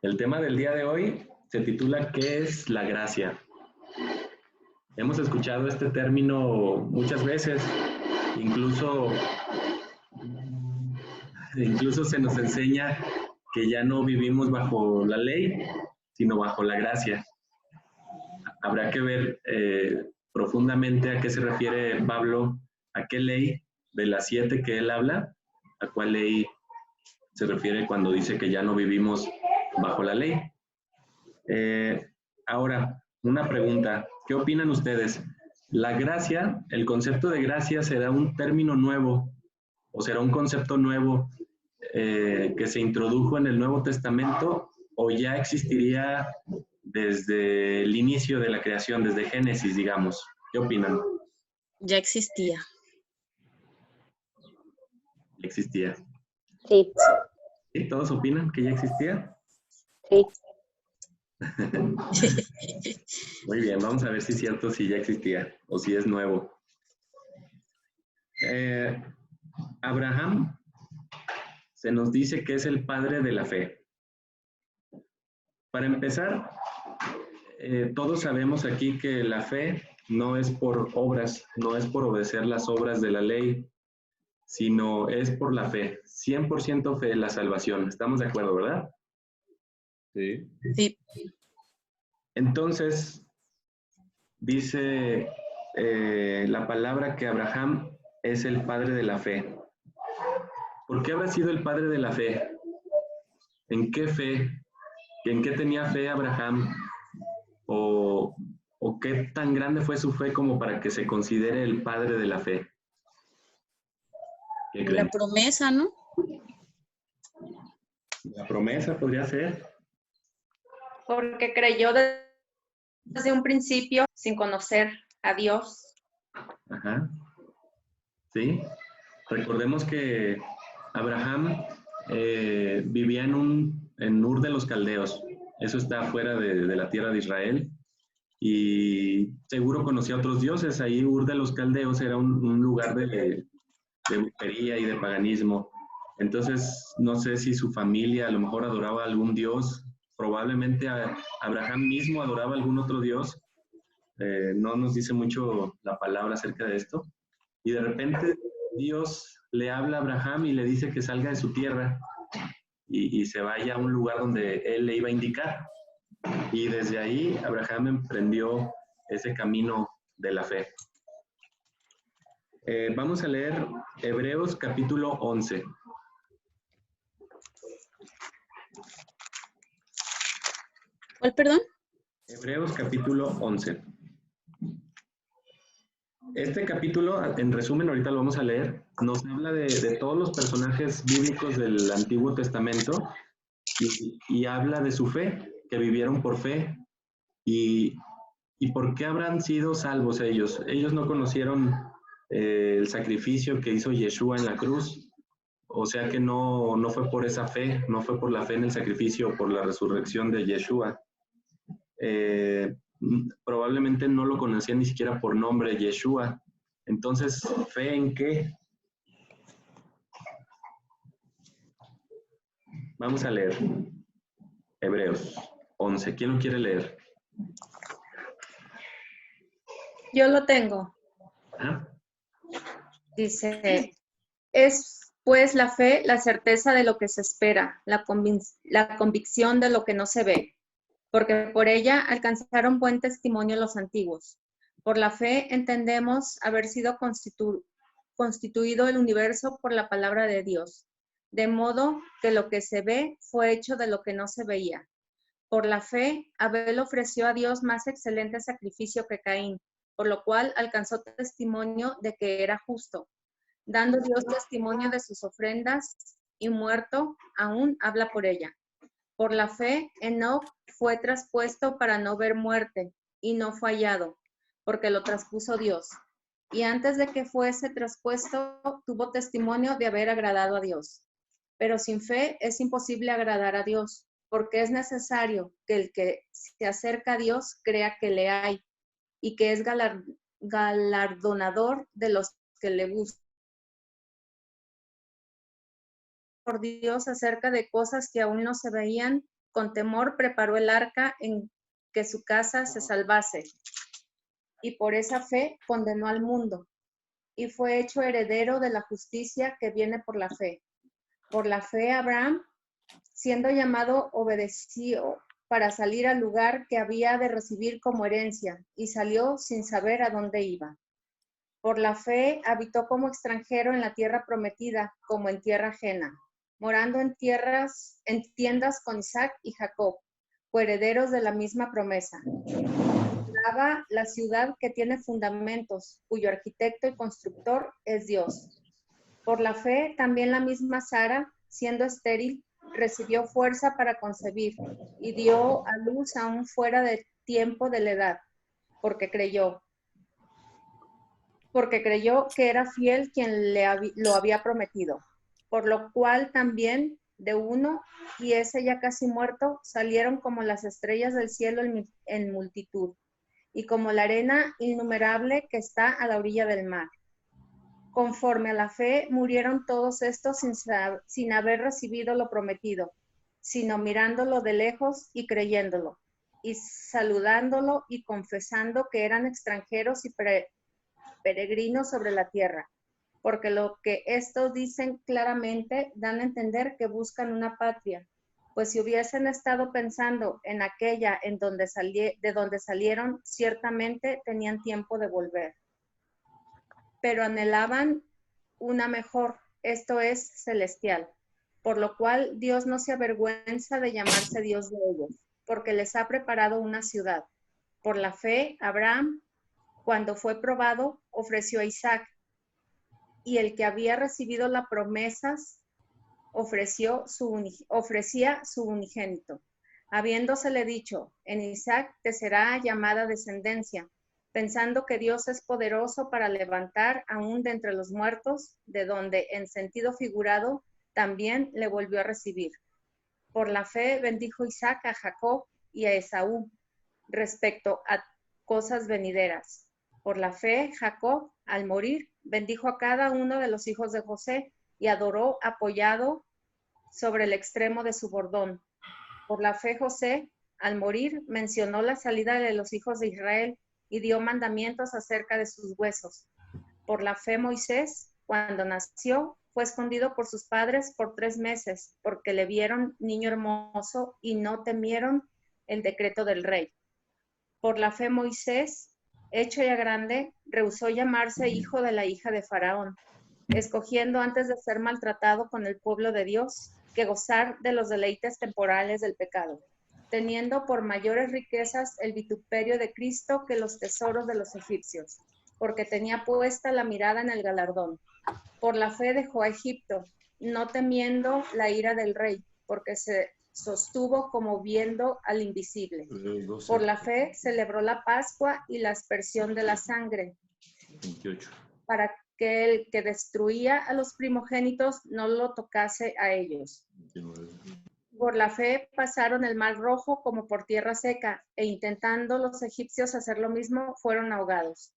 El tema del día de hoy se titula ¿Qué es la gracia? Hemos escuchado este término muchas veces, incluso se nos enseña que ya no vivimos bajo la ley, sino bajo la gracia. Habrá que ver profundamente a qué se refiere Pablo, a qué ley de las 7 que él habla, a cuál ley se refiere cuando dice que ya no vivimos bajo la ley. Ahora, una pregunta, ¿qué opinan ustedes? ¿La gracia, el concepto de gracia será un término nuevo o será un concepto nuevo que se introdujo en el Nuevo Testamento o ya existiría desde el inicio de la creación, desde Génesis, digamos? ¿Qué opinan? Ya existía. Ya existía. Sí. ¿Sí? ¿Todos opinan que ya existía? Sí. Muy bien, vamos a ver si es cierto, si ya existía o si es nuevo. Abraham se nos dice que es el padre de la fe. Para empezar, todos sabemos aquí que la fe no es por obras, no es por obedecer las obras de la ley, sino es por la fe, 100% fe en la salvación. ¿Estamos de acuerdo, verdad? Sí. Sí. Entonces, dice la palabra que Abraham es el padre de la fe. ¿Por qué habrá sido el padre de la fe? ¿En qué fe? ¿En qué tenía fe Abraham? ¿O qué tan grande fue su fe como para que se considere el padre de la fe? ¿Qué creen? La promesa, ¿no? La promesa podría ser. Porque creyó desde un principio sin conocer a Dios. Ajá. Sí. Recordemos que Abraham vivía en Ur de los Caldeos. Eso está fuera de la tierra de Israel. Y seguro conocía a otros dioses. Ahí Ur de los Caldeos era un lugar de brujería y de paganismo. Entonces, no sé si su familia a lo mejor adoraba a algún dios. Probablemente Abraham mismo adoraba a algún otro dios. No nos dice mucho la palabra acerca de esto. Y de repente Dios le habla a Abraham y le dice que salga de su tierra y se vaya a un lugar donde él le iba a indicar. Y desde ahí Abraham emprendió ese camino de la fe. Vamos a leer Hebreos capítulo 11. ¿Cuál, perdón? Hebreos capítulo 11. Este capítulo, en resumen, ahorita lo vamos a leer, nos habla de todos los personajes bíblicos del Antiguo Testamento y habla de su fe, que vivieron por fe y por qué habrán sido salvos ellos. Ellos no conocieron el sacrificio que hizo Yeshua en la cruz, o sea que no fue por esa fe, no fue por la fe en el sacrificio o por la resurrección de Yeshua. Probablemente no lo conocían ni siquiera por nombre, Yeshua. Entonces, ¿fe en qué? Vamos a leer Hebreos 11. ¿Quién lo quiere leer? Yo lo tengo. ¿Ah? Dice, es pues la fe, la certeza de lo que se espera, la convicción de lo que no se ve, porque por ella alcanzaron buen testimonio los antiguos. Por la fe entendemos haber sido constituido el universo por la palabra de Dios, de modo que lo que se ve fue hecho de lo que no se veía. Por la fe, Abel ofreció a Dios más excelente sacrificio que Caín, por lo cual alcanzó testimonio de que era justo, dando Dios testimonio de sus ofrendas, y muerto aún habla por ella. Por la fe, Enoc fue traspuesto para no ver muerte, y no fue hallado, porque lo traspuso Dios. Y antes de que fuese traspuesto, tuvo testimonio de haber agradado a Dios. Pero sin fe es imposible agradar a Dios, porque es necesario que el que se acerca a Dios crea que le hay, y que es galardonador de los que le buscan. Por Dios acerca de cosas que aún no se veían, con temor preparó el arca en que su casa se salvase, y por esa fe condenó al mundo, y fue hecho heredero de la justicia que viene por la fe. Por la fe Abraham, siendo llamado, obedeció para salir al lugar que había de recibir como herencia, y salió sin saber a dónde iba. Por la fe habitó como extranjero en la tierra prometida, como en tierra ajena, morando en tiendas con Isaac y Jacob, coherederos de la misma promesa. Miraba la ciudad que tiene fundamentos, cuyo arquitecto y constructor es Dios. Por la fe también la misma Sara, siendo estéril, recibió fuerza para concebir y dio a luz aún fuera de tiempo de la edad, porque creyó que era fiel quien lo había prometido. Por lo cual también de uno, y ese ya casi muerto, salieron como las estrellas del cielo en multitud, y como la arena innumerable que está a la orilla del mar. Conforme a la fe, murieron todos estos sin haber recibido lo prometido, sino mirándolo de lejos y creyéndolo, y saludándolo y confesando que eran extranjeros y peregrinos sobre la tierra, porque lo que estos dicen claramente dan a entender que buscan una patria, pues si hubiesen estado pensando en aquella de donde salieron, ciertamente tenían tiempo de volver. Pero anhelaban una mejor, esto es celestial, por lo cual Dios no se avergüenza de llamarse Dios de ellos, porque les ha preparado una ciudad. Por la fe, Abraham, cuando fue probado, ofreció a Isaac, y el que había recibido las promesas ofrecía su unigénito, habiéndosele dicho, en Isaac te será llamada descendencia, pensando que Dios es poderoso para levantar aún de entre los muertos, de donde en sentido figurado también le volvió a recibir. Por la fe bendijo Isaac a Jacob y a Esaú respecto a cosas venideras. Por la fe, Jacob, al morir, bendijo a cada uno de los hijos de José y adoró apoyado sobre el extremo de su bordón. Por la fe, José, al morir, mencionó la salida de los hijos de Israel y dio mandamientos acerca de sus huesos. Por la fe, Moisés, cuando nació, fue escondido por sus padres por 3 meses, porque le vieron niño hermoso y no temieron el decreto del rey. Por la fe, Moisés, hecho ya grande, rehusó llamarse hijo de la hija de Faraón, escogiendo antes de ser maltratado con el pueblo de Dios que gozar de los deleites temporales del pecado, teniendo por mayores riquezas el vituperio de Cristo que los tesoros de los egipcios, porque tenía puesta la mirada en el galardón. Por la fe dejó a Egipto, no temiendo la ira del rey, porque se sostuvo como viendo al invisible. Por la fe celebró la Pascua y la aspersión de la sangre, 28. para que el que destruía a los primogénitos no lo tocase a ellos. 29. Por la fe pasaron el mar Rojo como por tierra seca, e intentando los egipcios hacer lo mismo, fueron ahogados.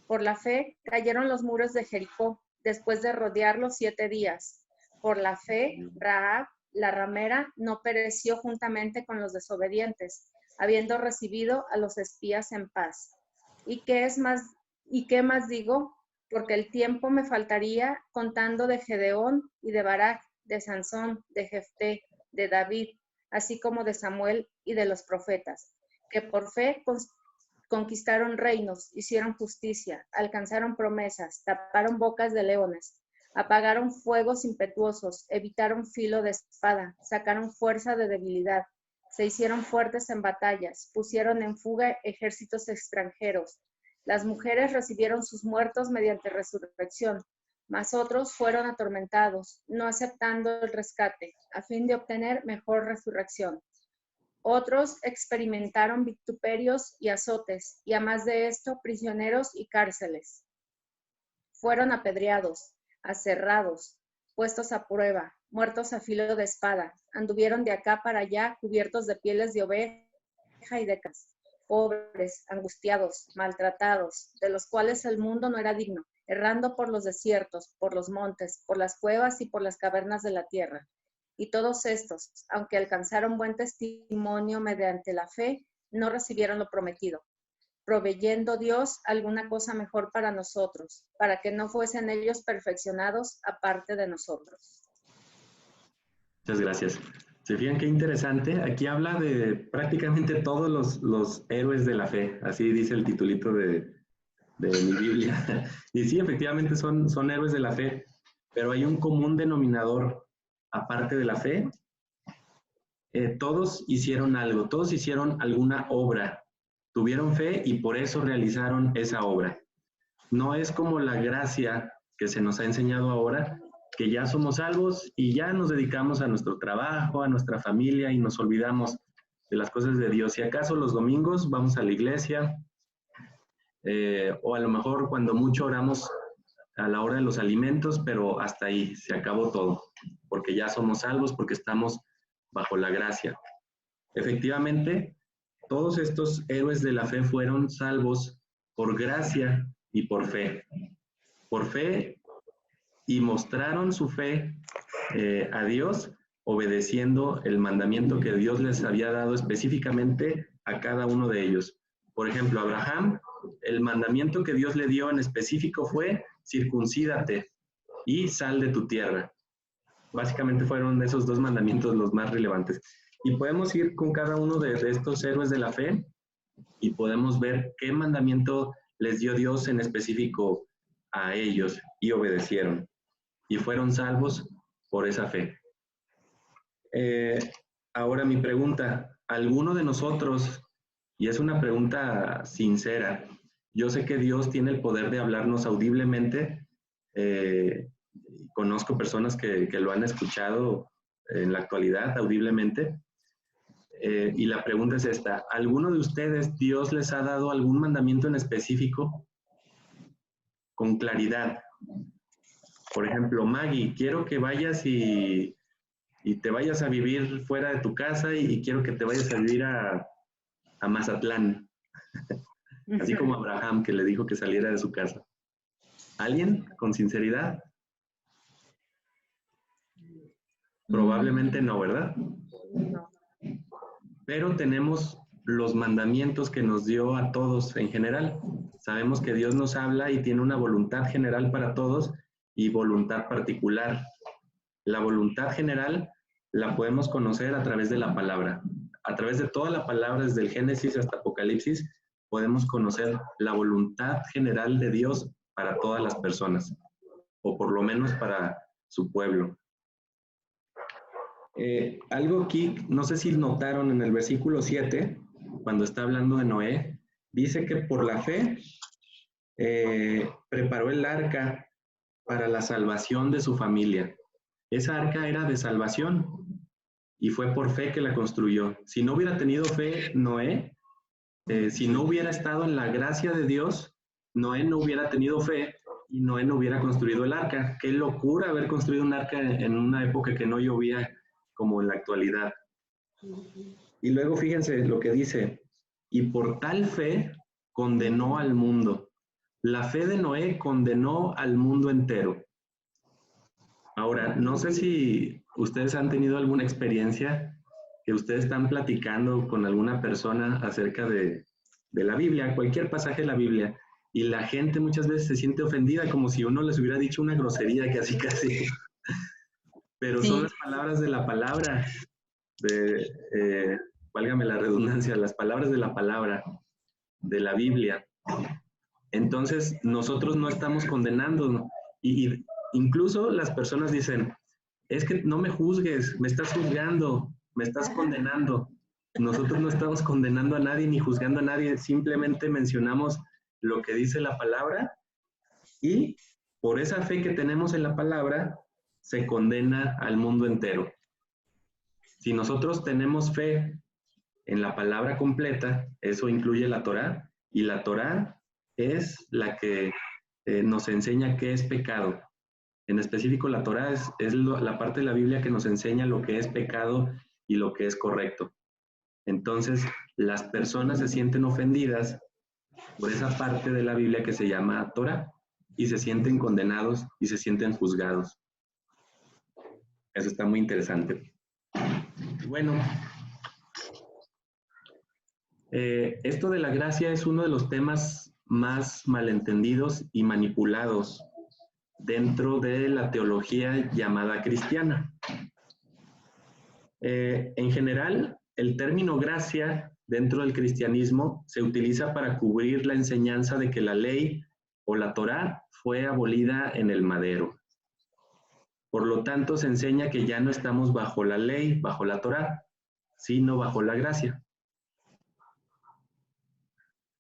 Por la fe cayeron los muros de Jericó, después de rodearlos 7 días. Por la fe, Rahab, la ramera, no pereció juntamente con los desobedientes, habiendo recibido a los espías en paz. ¿Y qué más digo? Porque el tiempo me faltaría contando de Gedeón y de Barak, de Sansón, de Jefté, de David, así como de Samuel y de los profetas, que por fe conquistaron reinos, hicieron justicia, alcanzaron promesas, taparon bocas de leones, apagaron fuegos impetuosos, evitaron filo de espada, sacaron fuerza de debilidad, se hicieron fuertes en batallas, pusieron en fuga ejércitos extranjeros. Las mujeres recibieron sus muertos mediante resurrección, mas otros fueron atormentados, no aceptando el rescate, a fin de obtener mejor resurrección. Otros experimentaron vituperios y azotes, y a más de esto, prisioneros y cárceles. Fueron apedreados, aserrados, puestos a prueba, muertos a filo de espada, anduvieron de acá para allá cubiertos de pieles de oveja y de cabras, pobres, angustiados, maltratados, de los cuales el mundo no era digno, errando por los desiertos, por los montes, por las cuevas y por las cavernas de la tierra. Y todos estos, aunque alcanzaron buen testimonio mediante la fe, no recibieron lo prometido, proveyendo Dios alguna cosa mejor para nosotros, para que no fuesen ellos perfeccionados aparte de nosotros. Muchas gracias. ¿Se fijan qué interesante? Aquí habla de prácticamente todos los héroes de la fe. Así dice el titulito de mi Biblia. Y sí, efectivamente son héroes de la fe, pero hay un común denominador aparte de la fe. Todos hicieron algo, todos hicieron alguna obra, tuvieron fe y por eso realizaron esa obra. No es como la gracia que se nos ha enseñado ahora, que ya somos salvos y ya nos dedicamos a nuestro trabajo, a nuestra familia y nos olvidamos de las cosas de Dios. Si acaso los domingos vamos a la iglesia, o a lo mejor cuando mucho oramos a la hora de los alimentos, pero hasta ahí se acabó todo, porque ya somos salvos, porque estamos bajo la gracia. Efectivamente, todos estos héroes de la fe fueron salvos por gracia y por fe. Por fe, y mostraron su fe a Dios, obedeciendo el mandamiento que Dios les había dado específicamente a cada uno de ellos. Por ejemplo, Abraham, el mandamiento que Dios le dio en específico fue: circuncídate y sal de tu tierra. Básicamente fueron esos dos mandamientos los más relevantes. Y podemos ir con cada uno de estos héroes de la fe y podemos ver qué mandamiento les dio Dios en específico a ellos y obedecieron. Y fueron salvos por esa fe. Ahora mi pregunta: ¿alguno de nosotros, y es una pregunta sincera, yo sé que Dios tiene el poder de hablarnos audiblemente, conozco personas que lo han escuchado en la actualidad audiblemente, y la pregunta es esta: ¿alguno de ustedes Dios les ha dado algún mandamiento en específico con claridad? Por ejemplo, Maggie, quiero que vayas y te vayas a vivir fuera de tu casa y quiero que te vayas a vivir a Mazatlán. Así como Abraham, que le dijo que saliera de su casa. ¿Alguien con sinceridad? Probablemente no, ¿verdad? No. Pero tenemos los mandamientos que nos dio a todos en general. Sabemos que Dios nos habla y tiene una voluntad general para todos y voluntad particular. La voluntad general la podemos conocer a través de la palabra. A través de toda la palabra, desde el Génesis hasta Apocalipsis, podemos conocer la voluntad general de Dios para todas las personas, o por lo menos para su pueblo. Algo aquí, no sé si notaron en el versículo 7, cuando está hablando de Noé, dice que por la fe preparó el arca para la salvación de su familia. Esa arca era de salvación y fue por fe que la construyó. Si no hubiera tenido fe Noé, si no hubiera estado en la gracia de Dios, Noé no hubiera tenido fe y Noé no hubiera construido el arca. Qué locura haber construido un arca en una época que no llovía como en la actualidad. Y luego fíjense lo que dice: y por tal fe condenó al mundo. La fe de Noé condenó al mundo entero. Ahora, no sé si ustedes han tenido alguna experiencia que ustedes están platicando con alguna persona acerca de la Biblia, cualquier pasaje de la Biblia, y la gente muchas veces se siente ofendida como si uno les hubiera dicho una grosería casi casi. Pero Sí. son las palabras de la palabra, válgame la redundancia, las palabras de la palabra, de la Biblia. Entonces, nosotros no estamos condenando, ¿no? Y incluso las personas dicen: es que no me juzgues, me estás juzgando, me estás condenando. Nosotros no estamos condenando a nadie ni juzgando a nadie, simplemente mencionamos lo que dice la palabra y por esa fe que tenemos en la palabra se condena al mundo entero. Si nosotros tenemos fe en la palabra completa, eso incluye la Torá, y la Torá es la que nos enseña qué es pecado. En específico, la Torá es la parte de la Biblia que nos enseña lo que es pecado y lo que es correcto. Entonces, las personas se sienten ofendidas por esa parte de la Biblia que se llama Torá y se sienten condenados y se sienten juzgados. Eso está muy interesante. Bueno, esto de la gracia es uno de los temas más malentendidos y manipulados dentro de la teología llamada cristiana. En general, el término gracia dentro del cristianismo se utiliza para cubrir la enseñanza de que la ley o la Torá fue abolida en el madero. Por lo tanto, se enseña que ya no estamos bajo la ley, bajo la Torá, sino bajo la gracia.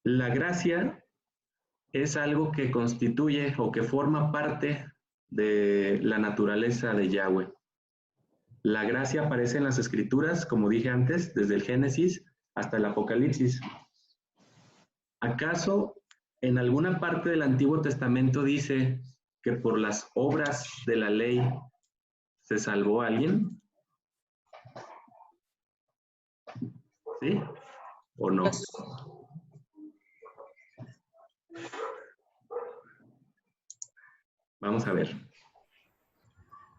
La gracia es algo que constituye o que forma parte de la naturaleza de Yahweh. La gracia aparece en las Escrituras, como dije antes, desde el Génesis hasta el Apocalipsis. ¿Acaso en alguna parte del Antiguo Testamento dice que por las obras de la ley se salvó a alguien? ¿Sí o no? Vamos a ver.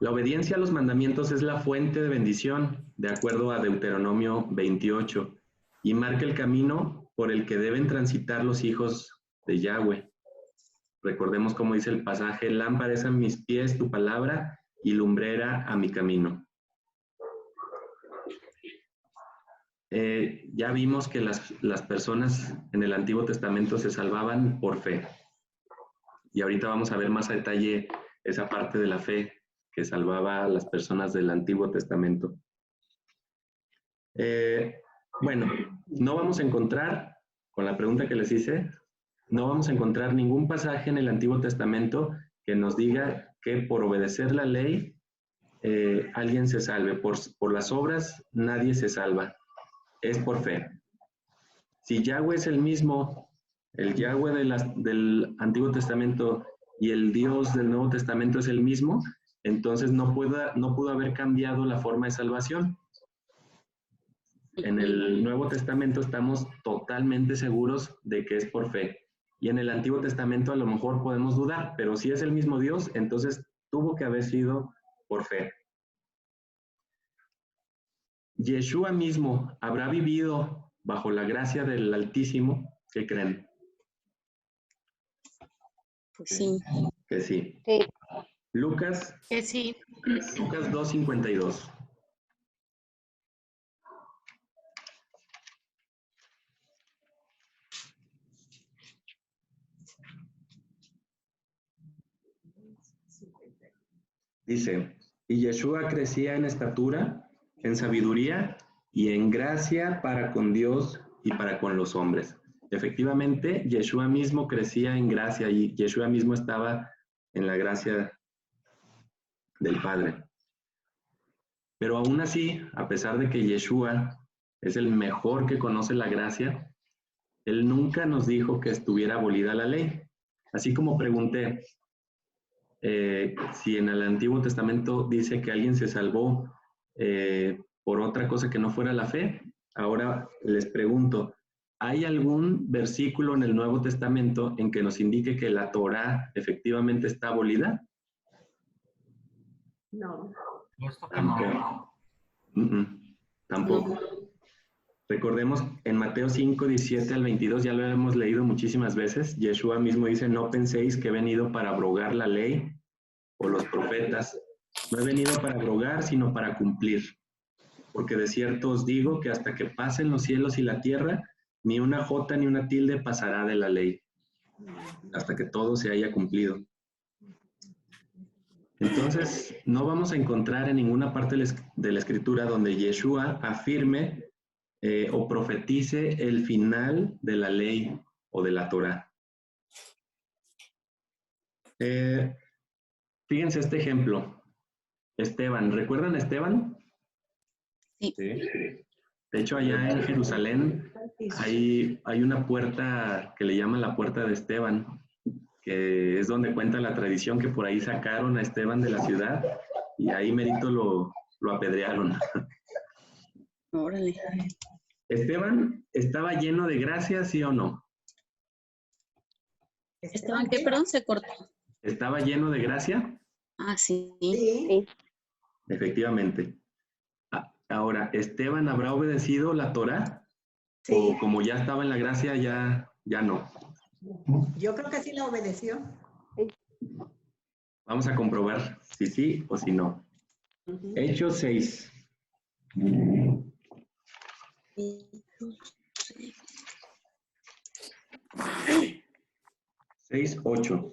La obediencia a los mandamientos es la fuente de bendición, de acuerdo a Deuteronomio 28, y marca el camino por el que deben transitar los hijos de Yahweh. Recordemos cómo dice el pasaje: lámpara es a mis pies tu palabra y lumbrera a mi camino. Ya vimos que las personas en el Antiguo Testamento se salvaban por fe. Y ahorita vamos a ver más a detalle esa parte de la fe que salvaba a las personas del Antiguo Testamento. Bueno, no vamos a encontrar, con la pregunta que les hice, no vamos a encontrar ningún pasaje en el Antiguo Testamento que nos diga que por obedecer la ley alguien se salve. Por las obras nadie se salva. Es por fe. Si Yahweh es el mismo, el Yahweh del Antiguo Testamento y el Dios del Nuevo Testamento es el mismo, entonces no pudo haber cambiado la forma de salvación. En el Nuevo Testamento estamos totalmente seguros de que es por fe. Y en el Antiguo Testamento a lo mejor podemos dudar, pero si es el mismo Dios, entonces tuvo que haber sido por fe. Yeshua mismo habrá vivido bajo la gracia del Altísimo. ¿Qué creen? Pues sí. Que sí. Sí. Lucas Que sí. Lucas 2:52. Dice: y Yeshua crecía en estatura, en sabiduría y en gracia para con Dios y para con los hombres. Efectivamente, Yeshua mismo crecía en gracia y Yeshua mismo estaba en la gracia del Padre. Pero aún así, a pesar de que Yeshua es el mejor que conoce la gracia, él nunca nos dijo que estuviera abolida la ley. Así como pregunté, si en el Antiguo Testamento dice que alguien se salvó por otra cosa que no fuera la fe, ahora les pregunto, ¿hay algún versículo en el Nuevo Testamento en que nos indique que la Torá efectivamente está abolida? No. Tampoco. Tampoco. No. Recordemos en Mateo 5, 17 al 22, ya lo hemos leído muchísimas veces. Yeshua mismo dice: no penséis que he venido para abrogar la ley o los profetas. No he venido para abrogar, sino para cumplir. Porque de cierto os digo que hasta que pasen los cielos y la tierra, ni una jota ni una tilde pasará de la ley, hasta que todo se haya cumplido. Entonces, no vamos a encontrar en ninguna parte de la Escritura donde Yeshua afirme o profetice el final de la ley o de la Torá. Fíjense este ejemplo. Esteban, ¿recuerdan a Esteban? Sí. Sí. De hecho, allá en Jerusalén hay una puerta que le llaman la puerta de Esteban, que es donde cuenta la tradición que por ahí sacaron a Esteban de la ciudad y ahí merito lo apedrearon. Órale. ¿Esteban estaba lleno de gracia, sí o no? ¿Esteban qué? Perdón, se cortó. ¿Estaba lleno de gracia? Ah, sí. Sí. efectivamente. Ahora, ¿Esteban habrá obedecido la Torá? Sí, ¿O como ya estaba en la gracia, ya no? yo creo que sí la obedeció. Vamos a comprobar si sí o si no. Ujú. Hechos 6. 6:8.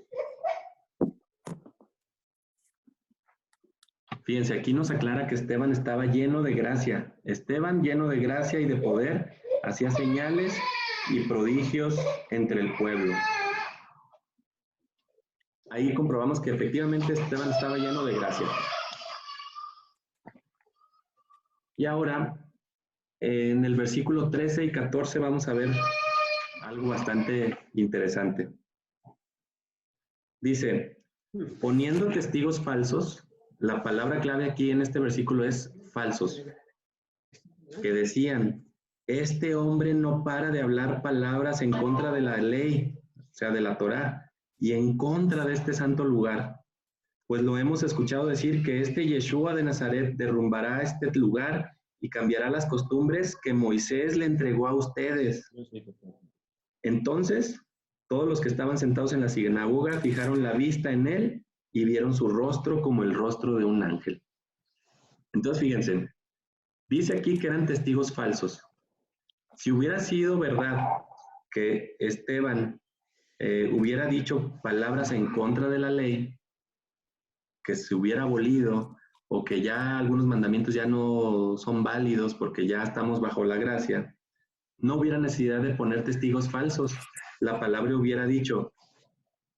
Fíjense, aquí nos aclara que Esteban estaba lleno de gracia. Esteban, lleno de gracia y de poder, hacía señales y prodigios entre el pueblo. Ahí comprobamos que efectivamente Esteban estaba lleno de gracia. Y ahora, en el versículo 13 y 14 vamos a ver algo bastante interesante. Dice, poniendo testigos falsos, la palabra clave aquí en este versículo es falsos, que decían, este hombre no para de hablar palabras en contra de la ley, o sea, de la Torá, y en contra de este santo lugar. Pues lo hemos escuchado decir que este Yeshua de Nazaret derrumbará este lugar y cambiará las costumbres que Moisés le entregó a ustedes. Entonces, todos los que estaban sentados en la sinagoga fijaron la vista en él y vieron su rostro como el rostro de un ángel. Entonces, fíjense, dice aquí que eran testigos falsos. Si hubiera sido verdad que Esteban hubiera dicho palabras en contra de la ley, que se hubiera abolido o que ya algunos mandamientos ya no son válidos porque ya estamos bajo la gracia, no hubiera necesidad de poner testigos falsos. La palabra hubiera dicho,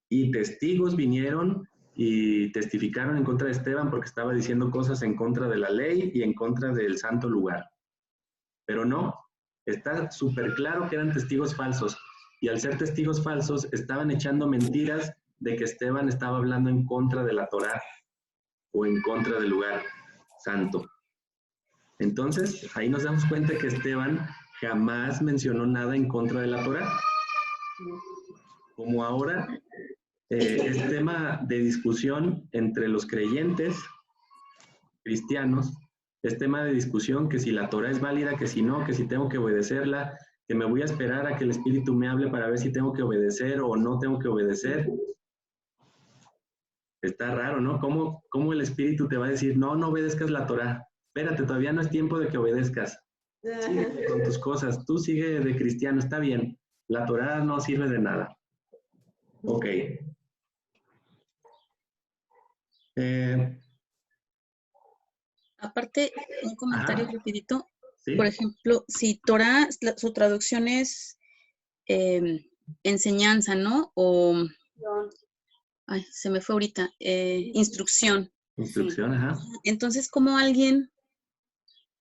y testigos vinieron y testificaron en contra de Esteban porque estaba diciendo cosas en contra de la ley y en contra del santo lugar. Pero no, está súper claro que eran testigos falsos. Y al ser testigos falsos, estaban echando mentiras de que Esteban estaba hablando en contra de la Torá o en contra del lugar santo. Entonces, ahí nos damos cuenta que Esteban jamás mencionó nada en contra de la Torá. Como ahora es tema de discusión entre los creyentes cristianos, es tema de discusión que si la Torá es válida, que si no, que si tengo que obedecerla, que me voy a esperar a que el Espíritu me hable para ver si tengo que obedecer o no tengo que obedecer. Está raro, ¿no? ¿Cómo el Espíritu te va a decir, no obedezcas la Torá? Espérate, todavía no es tiempo de que obedezcas. Sigue con tus cosas, tú sigue de cristiano, está bien. La Torá no sirve de nada. Ok. Aparte, un comentario Ajá. rapidito. ¿Sí? Por ejemplo, si Torah, su traducción es enseñanza, ¿no? O, ay, se me fue ahorita, instrucción. Instrucción, ajá. Entonces, ¿cómo alguien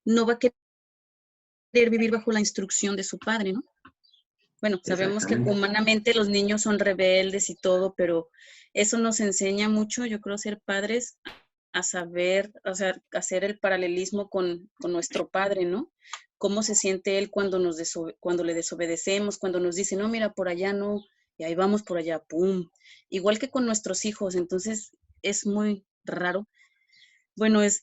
no va a querer vivir bajo la instrucción de su padre, ¿no? Bueno, sabemos que Exactamente. humanamente los niños son rebeldes y todo, pero eso nos enseña mucho, yo creo, ser padres a saber, o sea, hacer el paralelismo con nuestro padre, ¿no? Cómo se siente él cuando cuando le desobedecemos, cuando nos dice, no, mira, por allá no, y ahí vamos por allá, pum. Igual que con nuestros hijos, entonces es muy raro. Bueno, es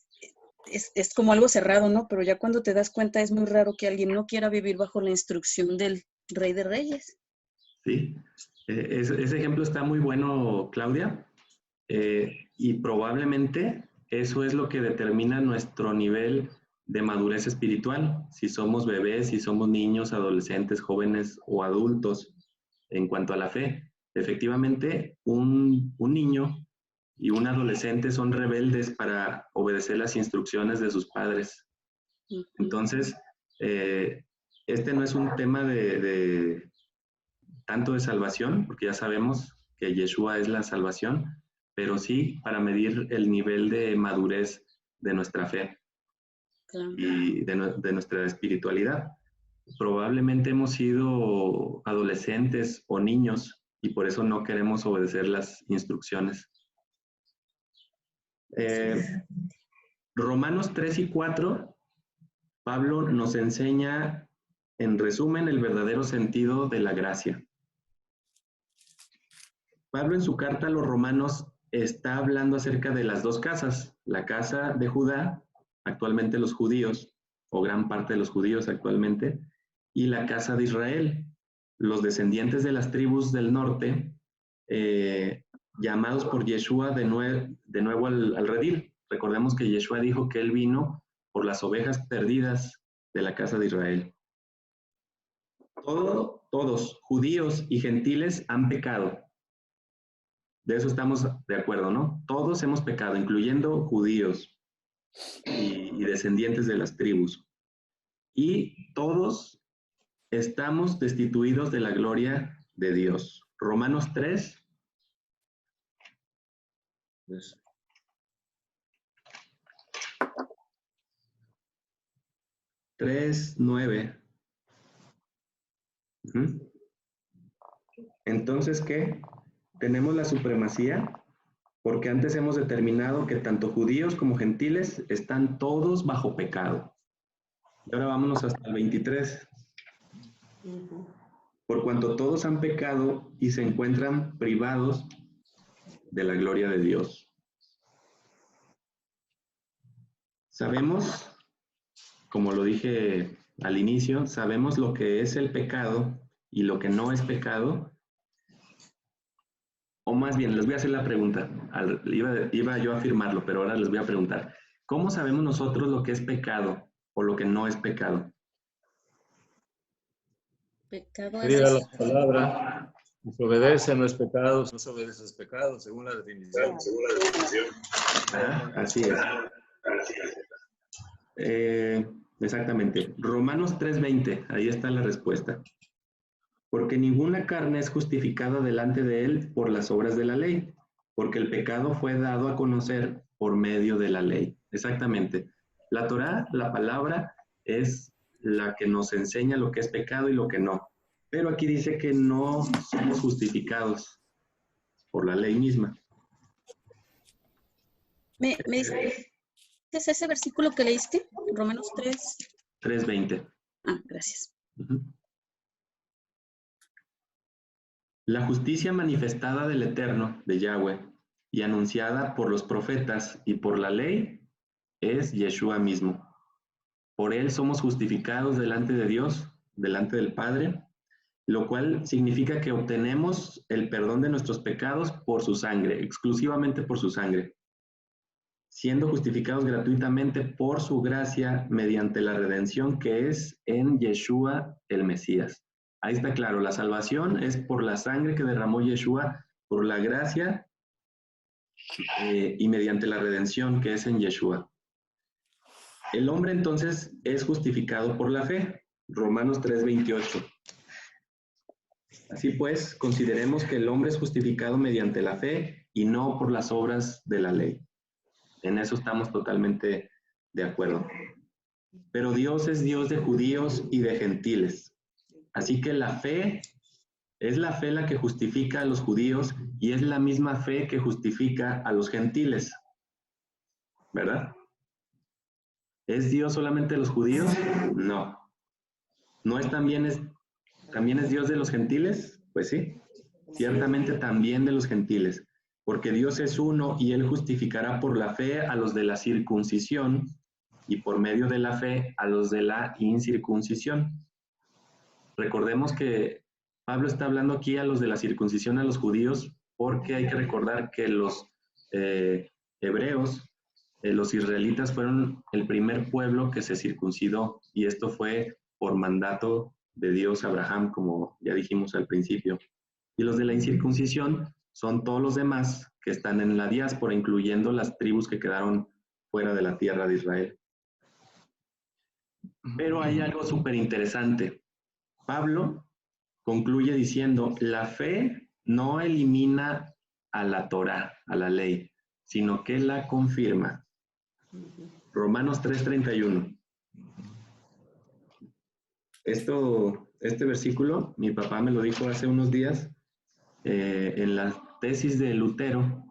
como algo cerrado, ¿no? Pero ya cuando te das cuenta es muy raro que alguien no quiera vivir bajo la instrucción del Rey de Reyes. Sí. Ese ejemplo está muy bueno, Claudia. Y probablemente eso es lo que determina nuestro nivel de madurez espiritual, si somos bebés, si somos niños, adolescentes, jóvenes o adultos en cuanto a la fe. Efectivamente, un niño y un adolescente son rebeldes para obedecer las instrucciones de sus padres. Entonces, este no es un tema de tanto de salvación, porque ya sabemos que Yeshua es la salvación, pero sí para medir el nivel de madurez de nuestra fe Claro. y de nuestra espiritualidad. Probablemente hemos sido adolescentes o niños y por eso no queremos obedecer las instrucciones. Romanos 3 y 4, Pablo nos enseña, en resumen, el verdadero sentido de la gracia. Pablo en su carta a los romanos está hablando acerca de las dos casas, la casa de Judá, actualmente los judíos, o gran parte de los judíos actualmente, y la casa de Israel, los descendientes de las tribus del norte, llamados por Yeshua de nuevo al redil. Recordemos que Yeshua dijo que él vino por las ovejas perdidas de la casa de Israel. Todos, judíos y gentiles, han pecado. De eso estamos de acuerdo, ¿no? Todos hemos pecado, incluyendo judíos y descendientes de las tribus. Y todos estamos destituidos de la gloria de Dios. Romanos 3. 3:9. Entonces, ¿qué? Tenemos la supremacía porque antes hemos determinado que tanto judíos como gentiles están todos bajo pecado. Y ahora vámonos hasta el 23. Por cuanto todos han pecado y se encuentran privados de la gloria de Dios. Sabemos, como lo dije al inicio, sabemos lo que es el pecado y lo que no es pecado. O más bien, les voy a hacer la pregunta. Iba yo a afirmarlo, pero ahora les voy a preguntar. ¿Cómo sabemos nosotros lo que es pecado o lo que no es pecado? Pecado Diga es... la palabra. Si se obedece, no es pecado. Si no se obedece, es pecado, según la definición. Así es. Exactamente. Romanos 3:20, ahí está la respuesta. Porque ninguna carne es justificada delante de él por las obras de la ley, porque el pecado fue dado a conocer por medio de la ley. Exactamente. La Torá, la palabra, es la que nos enseña lo que es pecado y lo que no. Pero aquí dice que no somos justificados por la ley misma. ¿Me dices ese versículo que leíste? Romanos 3. 3:20. Ah, gracias. La justicia manifestada del Eterno, de Yahweh, y anunciada por los profetas y por la ley, es Yeshua mismo. Por él somos justificados delante de Dios, delante del Padre, lo cual significa que obtenemos el perdón de nuestros pecados por su sangre, exclusivamente por su sangre, siendo justificados gratuitamente por su gracia mediante la redención que es en Yeshua el Mesías. Ahí está claro, la salvación es por la sangre que derramó Yeshua, por la gracia y mediante la redención que es en Yeshua. El hombre entonces es justificado por la fe. Romanos 3:28. Así pues, consideremos que el hombre es justificado mediante la fe y no por las obras de la ley. En eso estamos totalmente de acuerdo. Pero Dios es Dios de judíos y de gentiles. Así que la fe es la fe la que justifica a los judíos y es la misma fe que justifica a los gentiles. ¿Verdad? ¿Es Dios solamente de los judíos? No. ¿No es también es Dios de los gentiles? Pues sí, ciertamente también de los gentiles, porque Dios es uno y Él justificará por la fe a los de la circuncisión y por medio de la fe a los de la incircuncisión. Recordemos que Pablo está hablando aquí a los de la circuncisión, a los judíos, porque hay que recordar que los hebreos, los israelitas fueron el primer pueblo que se circuncidó y esto fue por mandato de Dios a Abraham, como ya dijimos al principio. Y los de la incircuncisión son todos los demás que están en la diáspora, incluyendo las tribus que quedaron fuera de la tierra de Israel. Pero hay algo súper interesante. Pablo concluye diciendo, la fe no elimina a la Torá, a la ley, sino que la confirma. Romanos 3:31. Este versículo, mi papá me lo dijo hace unos días en la tesis de Lutero,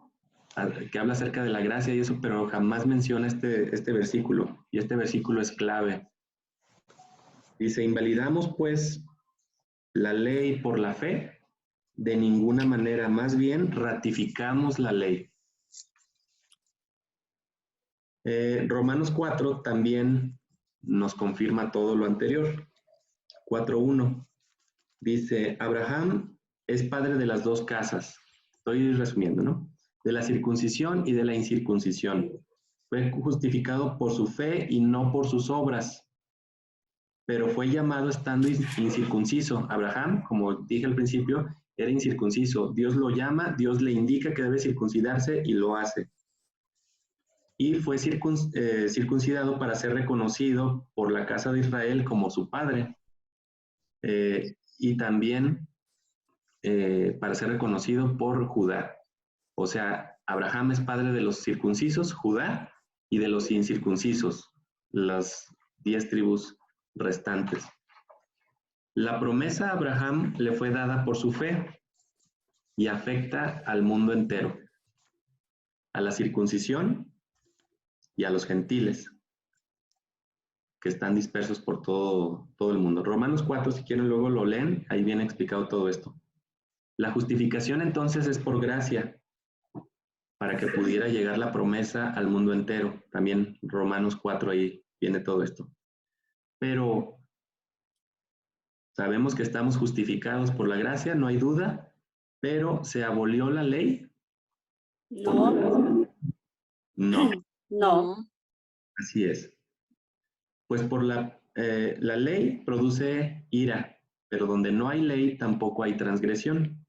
que habla acerca de la gracia y eso, pero jamás menciona este versículo, y este versículo es clave. Dice, invalidamos pues la ley por la fe, de ninguna manera, más bien ratificamos la ley. Romanos 4 también nos confirma todo lo anterior. 4:1 dice, Abraham es padre de las dos casas. Estoy resumiendo, ¿no? De la circuncisión y de la incircuncisión. Fue justificado por su fe y no por sus obras, pero fue llamado estando incircunciso. Abraham, como dije al principio, era incircunciso. Dios lo llama, Dios le indica que debe circuncidarse y lo hace. Y fue circuncidado para ser reconocido por la casa de Israel como su padre. Y también para ser reconocido por Judá. O sea, Abraham es padre de los circuncisos, Judá, y de los incircuncisos, las 10 tribus restantes. La promesa a Abraham le fue dada por su fe y afecta al mundo entero, a la circuncisión y a los gentiles, que están dispersos por todo el mundo. Romanos 4, si quieren luego lo leen, ahí viene explicado todo esto. La justificación entonces es por gracia, para que pudiera llegar la promesa al mundo entero. También Romanos 4, ahí viene todo esto. Pero sabemos que estamos justificados por la gracia, no hay duda, pero ¿se abolió la ley? No, No, no. así es. Pues por la ley produce ira, pero donde no hay ley tampoco hay transgresión.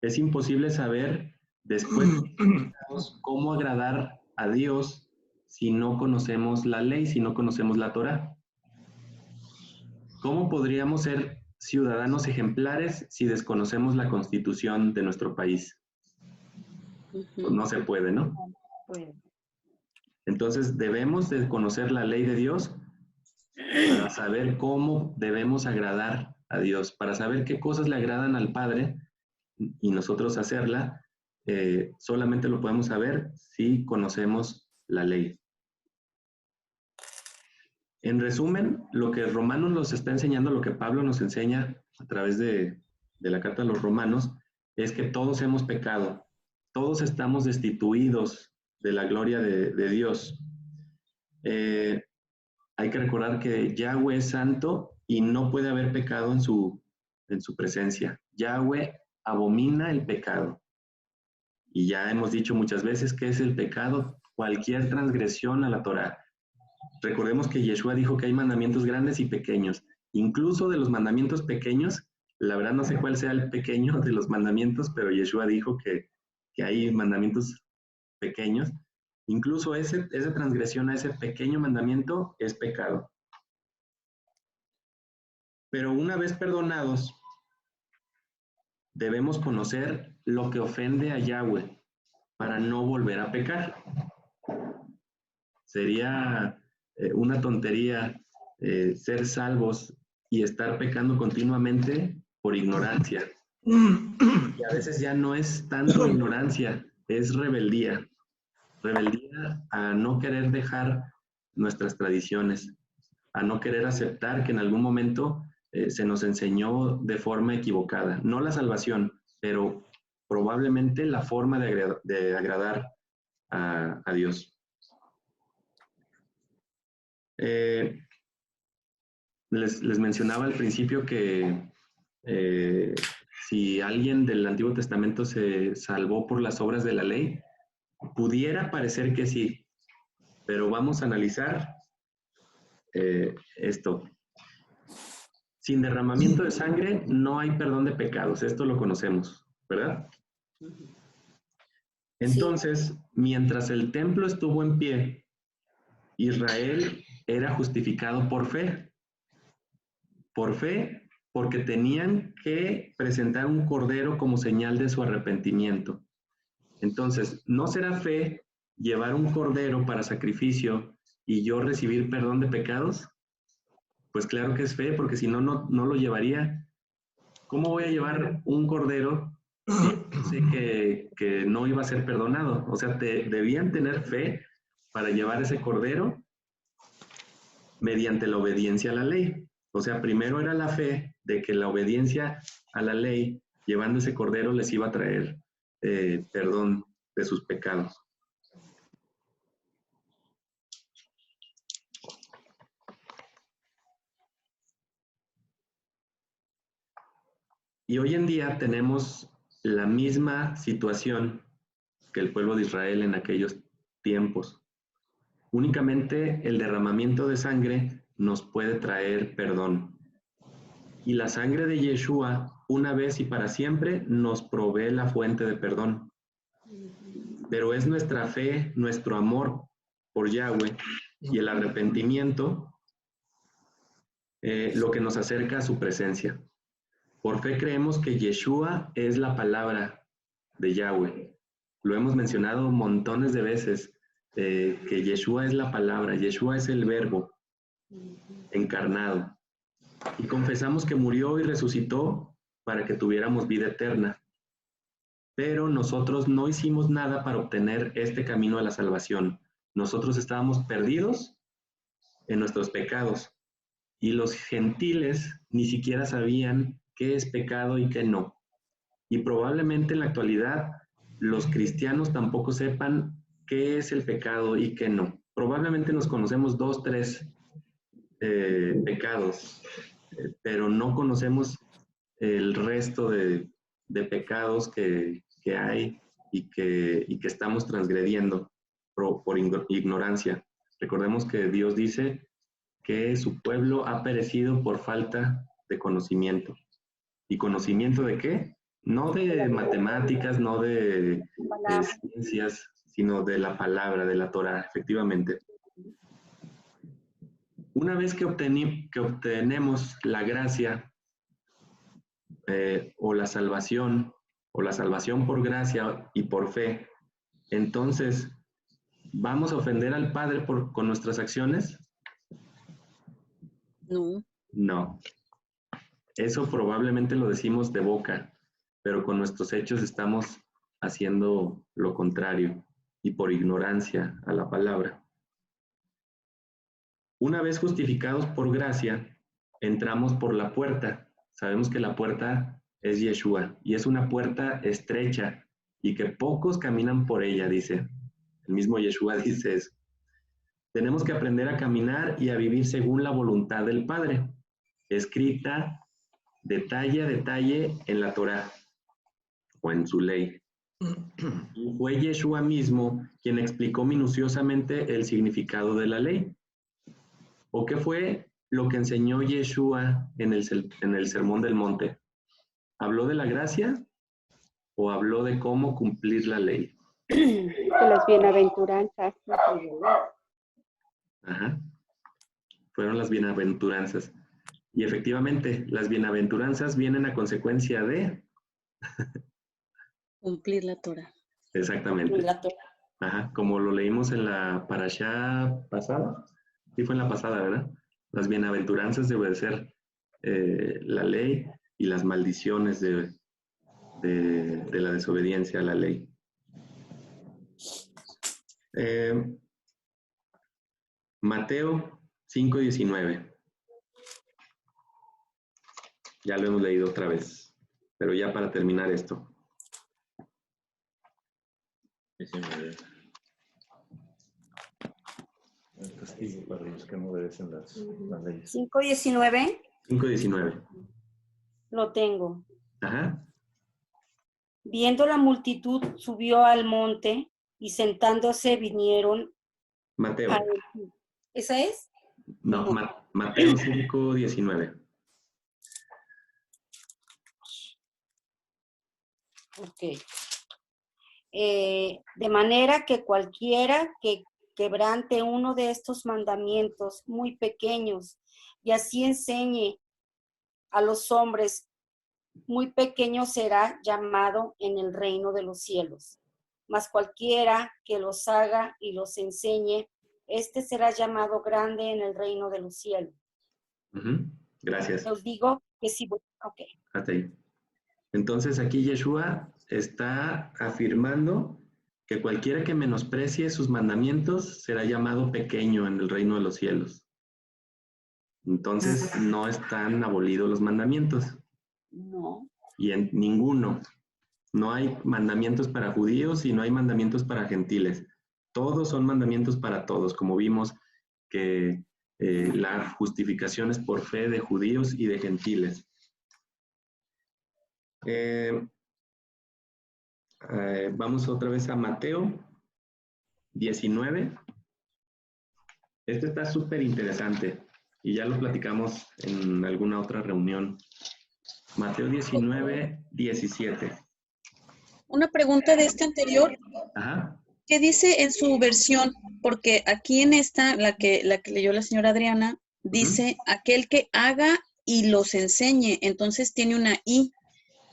Es imposible saber después cómo agradar a Dios si no conocemos la ley, si no conocemos la Torá. ¿Cómo podríamos ser ciudadanos ejemplares si desconocemos la constitución de nuestro país? Pues no se puede, ¿no? Entonces debemos de conocer la ley de Dios para saber cómo debemos agradar a Dios, para saber qué cosas le agradan al Padre y nosotros hacerla. Solamente lo podemos saber si conocemos la ley. En resumen, lo que Romanos nos está enseñando, lo que Pablo nos enseña a través de la carta a los Romanos, es que todos hemos pecado, todos estamos destituidos de la gloria de Dios. Hay que recordar que Yahweh es santo y no puede haber pecado en su presencia. Yahweh abomina el pecado. Y ya hemos dicho muchas veces que es el pecado, cualquier transgresión a la Torá. Recordemos que Yeshua dijo que hay mandamientos grandes y pequeños. Incluso de los mandamientos pequeños, la verdad no sé cuál sea el pequeño de los mandamientos, pero Yeshua dijo que hay mandamientos pequeños. Incluso esa transgresión a ese pequeño mandamiento es pecado. Pero una vez perdonados, debemos conocer lo que ofende a Yahweh para no volver a pecar. Sería una tontería ser salvos y estar pecando continuamente por ignorancia. Y a veces ya no es tanto ignorancia, es rebeldía. Rebeldía a no querer dejar nuestras tradiciones, a no querer aceptar que en algún momento se nos enseñó de forma equivocada. No la salvación, pero probablemente la forma de agradar a Dios. Les mencionaba al principio que si alguien del Antiguo Testamento se salvó por las obras de la ley, pudiera parecer que sí, pero vamos a analizar esto. Sin derramamiento de sangre no hay perdón de pecados, esto lo conocemos, ¿verdad? Entonces, mientras el templo estuvo en pie, Israel era justificado por fe. Por fe, porque tenían que presentar un cordero como señal de su arrepentimiento. Entonces, ¿no será fe llevar un cordero para sacrificio y yo recibir perdón de pecados? Pues claro que es fe, porque si no, no lo llevaría. ¿Cómo voy a llevar un cordero si sé que no iba a ser perdonado? O sea, debían tener fe para llevar ese cordero mediante la obediencia a la ley. O sea, primero era la fe de que la obediencia a la ley, llevando ese cordero, les iba a traer perdón de sus pecados. Y hoy en día tenemos la misma situación que el pueblo de Israel en aquellos tiempos. Únicamente el derramamiento de sangre nos puede traer perdón. Y la sangre de Yeshua, una vez y para siempre, nos provee la fuente de perdón. Pero es nuestra fe, nuestro amor por Yahweh y el arrepentimiento lo que nos acerca a su presencia. Por fe creemos que Yeshua es la palabra de Yahweh. Lo hemos mencionado montones de veces, que Yeshua es la palabra, Yeshua es el verbo encarnado. Y confesamos que murió y resucitó para que tuviéramos vida eterna. Pero nosotros no hicimos nada para obtener este camino a la salvación. Nosotros estábamos perdidos en nuestros pecados. Y los gentiles ni siquiera sabían qué es pecado y qué no. Y probablemente en la actualidad los cristianos tampoco sepan qué es el pecado y qué no. Probablemente nos conocemos 2, 3 pecados, pero no conocemos el resto de pecados que hay y que estamos transgrediendo por ignorancia. Recordemos que Dios dice que su pueblo ha perecido por falta de conocimiento. ¿Y conocimiento de qué? No de matemáticas, no de ciencias, sino de la palabra, de la Torah, efectivamente. Una vez que obtenemos la gracia o la salvación por gracia y por fe, entonces, ¿vamos a ofender al Padre con nuestras acciones? No. No. Eso probablemente lo decimos de boca, pero con nuestros hechos estamos haciendo lo contrario y por ignorancia a la palabra. Una vez justificados por gracia, entramos por la puerta. Sabemos que la puerta es Yeshua y es una puerta estrecha y que pocos caminan por ella, dice. El mismo Yeshua dice eso. Tenemos que aprender a caminar y a vivir según la voluntad del Padre, escrita detalle a detalle en la Torá o en su ley. Y fue Yeshua mismo quien explicó minuciosamente el significado de la ley. ¿O qué fue lo que enseñó Yeshua en el Sermón del Monte? ¿Habló de la gracia o habló de cómo cumplir la ley? De las bienaventuranzas. Ajá. Fueron las bienaventuranzas. Y efectivamente, las bienaventuranzas vienen a consecuencia de... Cumplir la Torah. Exactamente. Ajá, como lo leímos en la parashá pasada. Sí, fue en la pasada, ¿verdad? Las bienaventuranzas de obedecer la ley y las maldiciones de la desobediencia a la ley. Mateo 5:19. Ya lo hemos leído otra vez, pero ya para terminar esto. 19. El castigo para los que no obedecen las leyes. 5:19. 5:19. Lo tengo. Ajá. Viendo la multitud, subió al monte y sentándose vinieron Mateo. a él. ¿Esa es? No, Mateo 5:19. Ok. De manera que cualquiera que quebrante uno de estos mandamientos muy pequeños y así enseñe a los hombres, muy pequeño será llamado en el reino de los cielos. Mas cualquiera que los haga y los enseñe, este será llamado grande en el reino de los cielos. Gracias. Os digo que sí. Ok. Hasta ahí. Entonces aquí Yeshua está afirmando que cualquiera que menosprecie sus mandamientos será llamado pequeño en el reino de los cielos. Entonces no están abolidos los mandamientos. No. Y en ninguno. No hay mandamientos para judíos y no hay mandamientos para gentiles. Todos son mandamientos para todos, como vimos que la justificación es por fe de judíos y de gentiles. Vamos otra vez a Mateo 19. Este está súper interesante y ya lo platicamos en alguna otra reunión. Mateo 19, 17. Una pregunta de este anterior. Ajá. ¿Qué dice en su versión? Porque aquí en esta, la que leyó la señora Adriana, dice aquel que haga y los enseñe. Entonces tiene una I.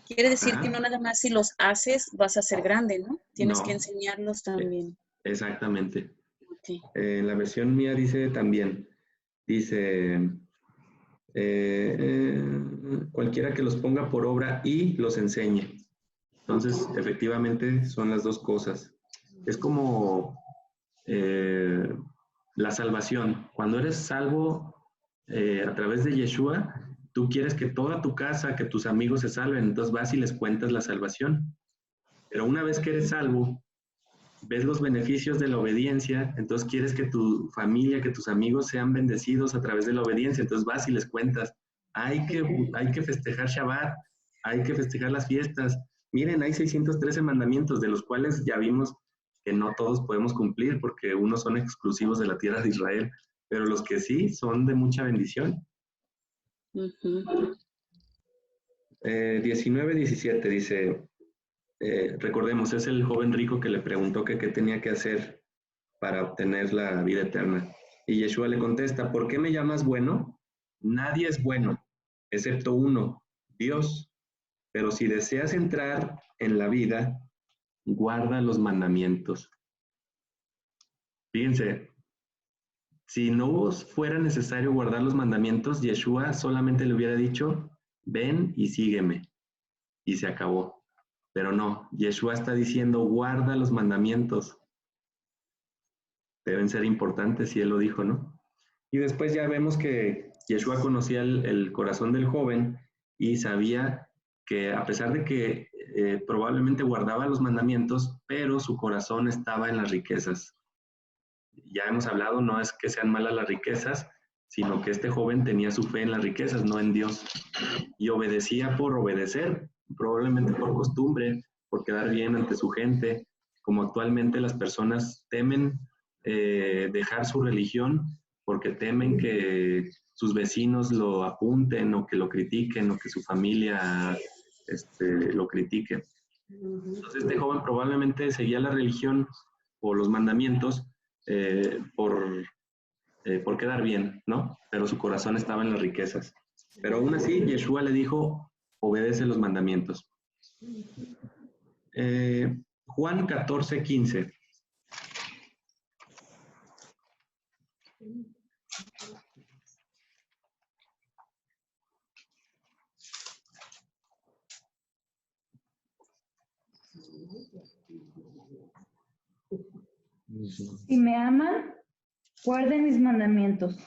Quiere decir Ajá. que no nada más si los haces vas a ser grande, ¿no? Tienes No. que enseñarlos también. Exactamente. Okay. La versión mía dice también, dice, cualquiera que los ponga por obra y los enseñe. Entonces, efectivamente, son las dos cosas. Es como la salvación. Cuando eres salvo a través de Yeshua, tú quieres que toda tu casa, que tus amigos se salven, entonces vas y les cuentas la salvación. Pero una vez que eres salvo, ves los beneficios de la obediencia, entonces quieres que tu familia, que tus amigos sean bendecidos a través de la obediencia, entonces vas y les cuentas, hay que festejar Shabbat, hay que festejar las fiestas. Miren, hay 613 mandamientos, de los cuales ya vimos que no todos podemos cumplir, porque unos son exclusivos de la tierra de Israel, pero los que sí son de mucha bendición. 19:17 dice, recordemos, es el joven rico que le preguntó que qué tenía que hacer para obtener la vida eterna. Y Yeshua le contesta, ¿por qué me llamas bueno? Nadie es bueno, excepto uno, Dios. Pero si deseas entrar en la vida, guarda los mandamientos. Fíjense, si no fuera necesario guardar los mandamientos, Yeshua solamente le hubiera dicho, ven y sígueme. Y se acabó. Pero no, Yeshua está diciendo, guarda los mandamientos. Deben ser importantes, y él lo dijo, ¿no? Y después ya vemos que Yeshua conocía el corazón del joven y sabía que a pesar de que probablemente guardaba los mandamientos, pero su corazón estaba en las riquezas. Ya hemos hablado, no es que sean malas las riquezas, sino que este joven tenía su fe en las riquezas, no en Dios. Y obedecía por obedecer, probablemente por costumbre, por quedar bien ante su gente, como actualmente las personas temen dejar su religión porque temen que sus vecinos lo apunten o que lo critiquen o que su familia lo critique. Entonces este joven probablemente seguía la religión o los mandamientos por quedar bien, ¿no? Pero su corazón estaba en las riquezas. Pero aún así, Yeshua le dijo, obedece los mandamientos. Juan 14:15. Si me aman, guarden mis mandamientos.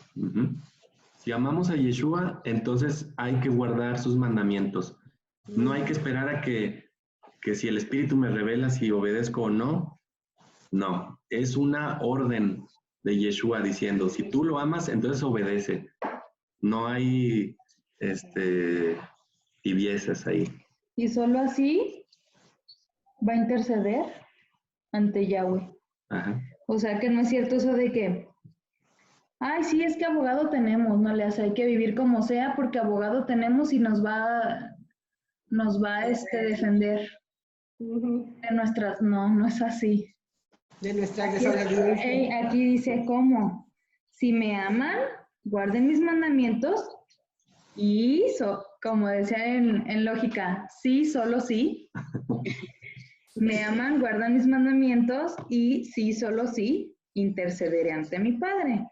Si amamos a Yeshua, entonces hay que guardar sus mandamientos. No hay que esperar a que si el Espíritu me revela si obedezco o no. No, es una orden de Yeshua diciendo, si tú lo amas, entonces obedece. No hay tibiezas ahí. Y solo así va a interceder ante Yahweh. Ajá. O sea que no es cierto eso de que, ay, sí, es que abogado tenemos, no le hace, hay que vivir como sea porque abogado tenemos y nos va a defender de nuestras, no es así. De nuestra desobediencia. Aquí dice cómo, si me aman, guarden mis mandamientos y, como decía en lógica, sí, solo sí. Me aman, guardan mis mandamientos y sí, solo sí, intercederé ante mi Padre.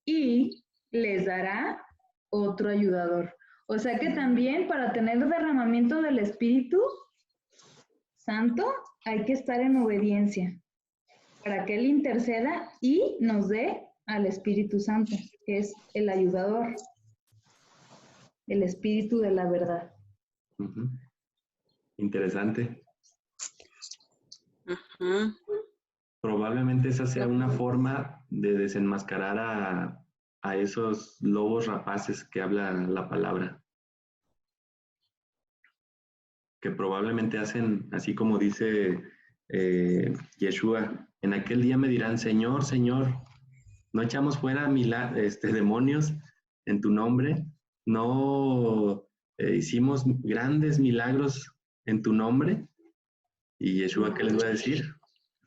Y les dará otro ayudador. O sea que también para tener derramamiento del Espíritu Santo hay que estar en obediencia para que Él interceda y nos dé al Espíritu Santo, que es el ayudador, el Espíritu de la verdad. Interesante. Ajá. Probablemente esa sea una forma de desenmascarar a esos lobos rapaces que habla la palabra. que probablemente hacen, así como dice Yeshua, en aquel día me dirán, Señor, Señor, no echamos fuera demonios en tu nombre, no hicimos grandes milagros en tu nombre. ¿Y Yeshua qué les va a decir?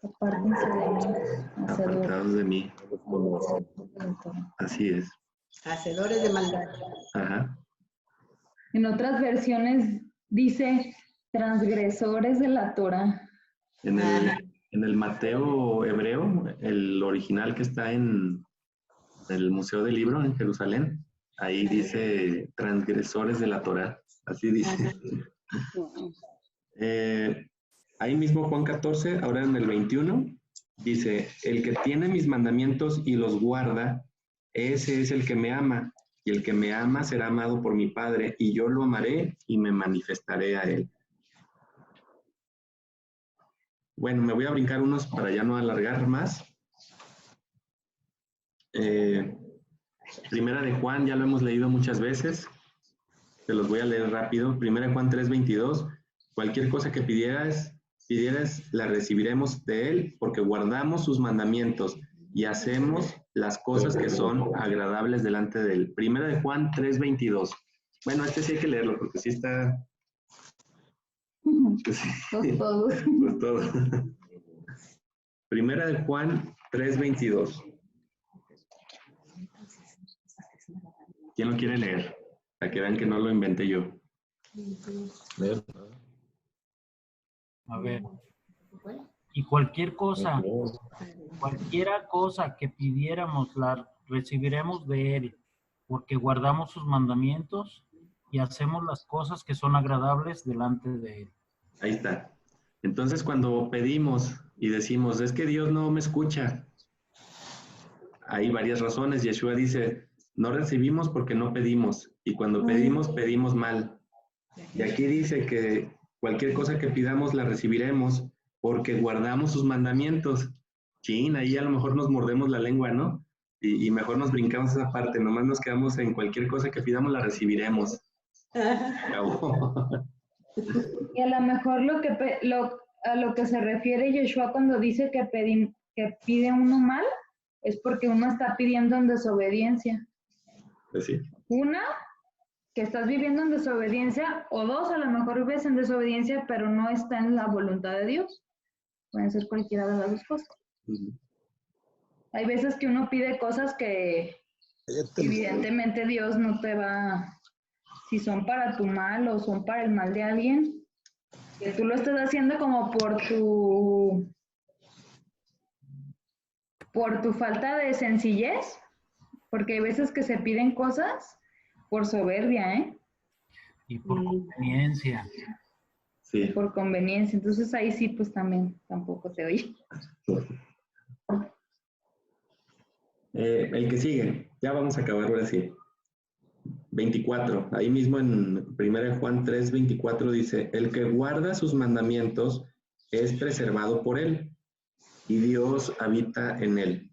Apártense de mí, hacedores. Apartados de mí. Así es. Hacedores de maldad. Ajá. En otras versiones dice transgresores de la Torah. En el Mateo hebreo, el original que está en el Museo del Libro en Jerusalén, ahí dice transgresores de la Torah. Así dice. Ahí mismo Juan 14, ahora en el 21, dice, el que tiene mis mandamientos y los guarda, ese es el que me ama, y el que me ama será amado por mi Padre, y yo lo amaré y me manifestaré a él. Bueno, me voy a brincar unos para ya no alargar más. Primera de Juan, ya lo hemos leído muchas veces. Se los voy a leer rápido. Primera de Juan 3:22. Cualquier cosa que pidieras, la recibiremos de él, porque guardamos sus mandamientos y hacemos las cosas que son agradables delante de él. Primera de Juan 3:22. Bueno, este sí hay que leerlo, porque sí está... Los todos. Pues todo. Primera de Juan 3:22. ¿Quién lo quiere leer? Para que vean que no lo inventé yo. A ver. Y cualquier cosa, cualquiera cosa que pidiéramos, la recibiremos de él, porque guardamos sus mandamientos y hacemos las cosas que son agradables delante de él. Ahí está. Entonces, cuando pedimos y decimos, es que Dios no me escucha, hay varias razones. Yeshua dice, no recibimos porque no pedimos, y cuando pedimos, pedimos mal. Y aquí dice que cualquier cosa que pidamos la recibiremos porque guardamos sus mandamientos. Chin, ahí a lo mejor nos mordemos la lengua, ¿no? Y mejor nos brincamos esa parte, nomás nos quedamos en cualquier cosa que pidamos la recibiremos. Y a lo mejor a lo que se refiere Yeshua cuando dice que pide uno mal, es porque uno está pidiendo en desobediencia. Pues sí. Una, que estás viviendo en desobediencia, o dos, a lo mejor vives en desobediencia, pero no está en la voluntad de Dios. Pueden ser cualquiera de las dos cosas. Hay veces que uno pide cosas que evidentemente Dios no te va, si son para tu mal o son para el mal de alguien, que tú lo estés haciendo como por tu falta de sencillez, porque hay veces que se piden cosas por soberbia, ¿eh? Y por conveniencia. Sí. Por conveniencia. Entonces ahí sí, pues también tampoco te oye. El que sigue, ya vamos a acabar ahora sí. 24, ahí mismo en 1 Juan 3:24 dice, el que guarda sus mandamientos es preservado por él, y Dios habita en él.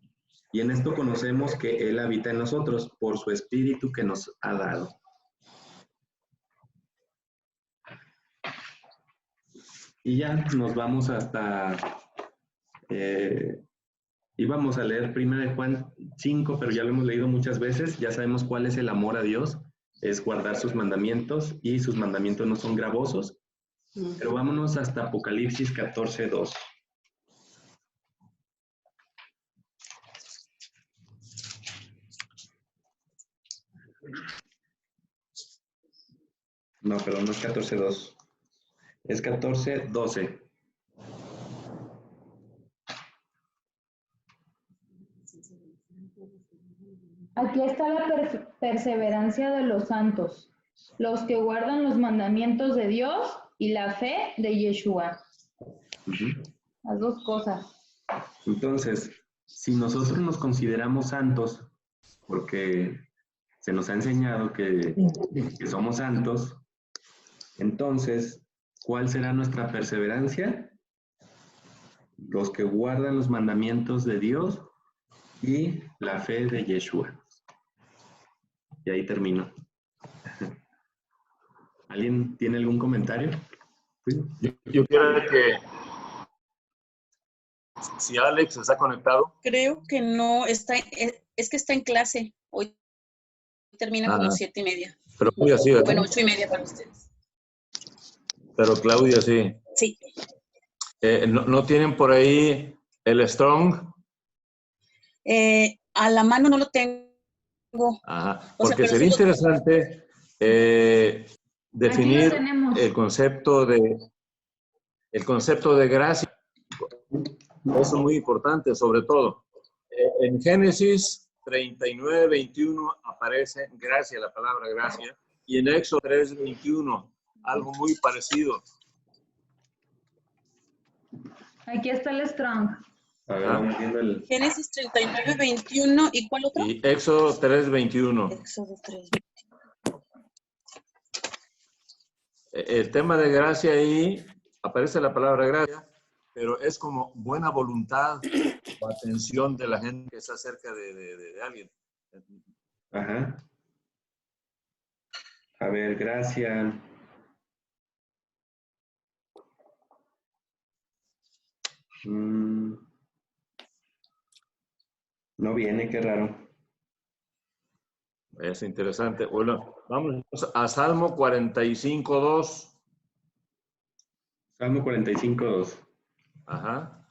Y en esto conocemos que Él habita en nosotros por su Espíritu que nos ha dado. Y ya nos vamos hasta... íbamos a leer 1 Juan 5, pero ya lo hemos leído muchas veces. Ya sabemos cuál es el amor a Dios. Es guardar sus mandamientos, y sus mandamientos no son gravosos. Pero vámonos hasta Apocalipsis 14:2. No, perdón, no es 14:2. Es 14:12. Aquí está la perseverancia de los santos, los que guardan los mandamientos de Dios y la fe de Yeshua. Las dos cosas. Entonces, si nosotros nos consideramos santos, porque se nos ha enseñado que somos santos, entonces, ¿cuál será nuestra perseverancia? Los que guardan los mandamientos de Dios y la fe de Yeshua. Y ahí termino. ¿Alguien tiene algún comentario? Yo quiero que, si Alex está conectado. Creo que no, es que está en clase. Hoy termina como 7:30. Pero Claudia sí, ¿verdad? Bueno, 8:30 para ustedes. Pero Claudia sí. Sí. ¿No tienen por ahí el Strong? A la mano no lo tengo. Ajá, O sea, porque pero sería sí lo- interesante definir tenemos. el concepto de gracia. Eso es muy importante, sobre todo. En Génesis 39, 21 aparece gracia, la palabra gracia, y en Éxodo 3, 21, algo muy parecido. Aquí está el Strong. A ver, vamos viendo el... Génesis 39, 21. ¿Y cuál otro? Y Éxodo 3, 21. Éxodo 3. El tema de gracia ahí, aparece la palabra gracia, pero es como buena voluntad o atención de la gente que está cerca de alguien. Ajá. A ver, gracias. No viene, qué raro. Es interesante. Bueno, vamos a Salmo 45, 2. Salmo 45, 2. Ajá.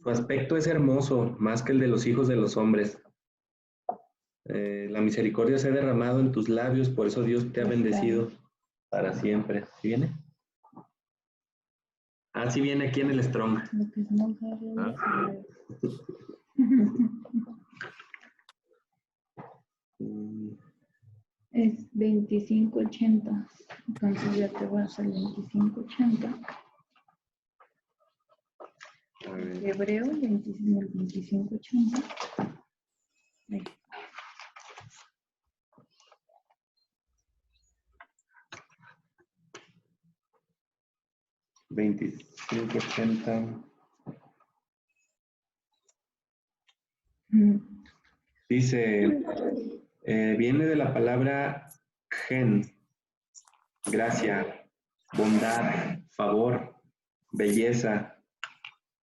Tu aspecto es hermoso, más que el de los hijos de los hombres. La misericordia se ha derramado en tus labios, por eso Dios te ha bendecido para siempre. ¿Sí viene? Ah, sí viene aquí en el Strong. Es 2580. Entonces ya te voy a hacer 2580. Hebreo 2580. Ahí. $25.80. Mm. Dice, viene de la palabra gen, gracia, bondad, favor, belleza,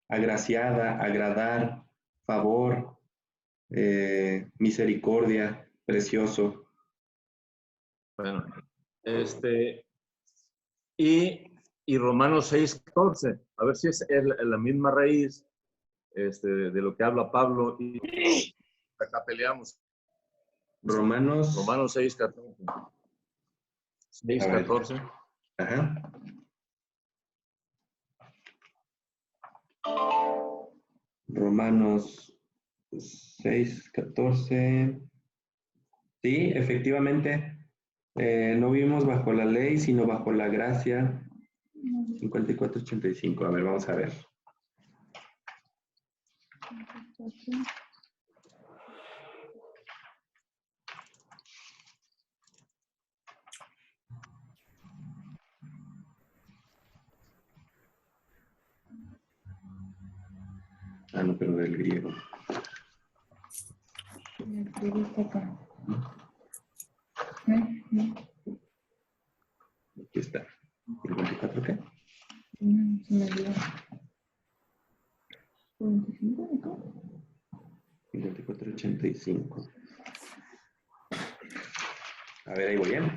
agraciada, agradar, favor, misericordia, precioso. Bueno, y Romanos 6, 14. A ver si es la misma raíz de lo que habla Pablo y acá peleamos. Romanos 6, 14. 6, 14. Ajá. Romanos 6, 14. Sí, efectivamente. No vivimos bajo la ley, sino bajo la gracia. 54:85. A ver, vamos a ver. Ah, no, pero del griego. El griego está acá. Aquí está. ¿54 qué? Se me olvidó. 45 acá. 54:85. A ver, ahí voy bien.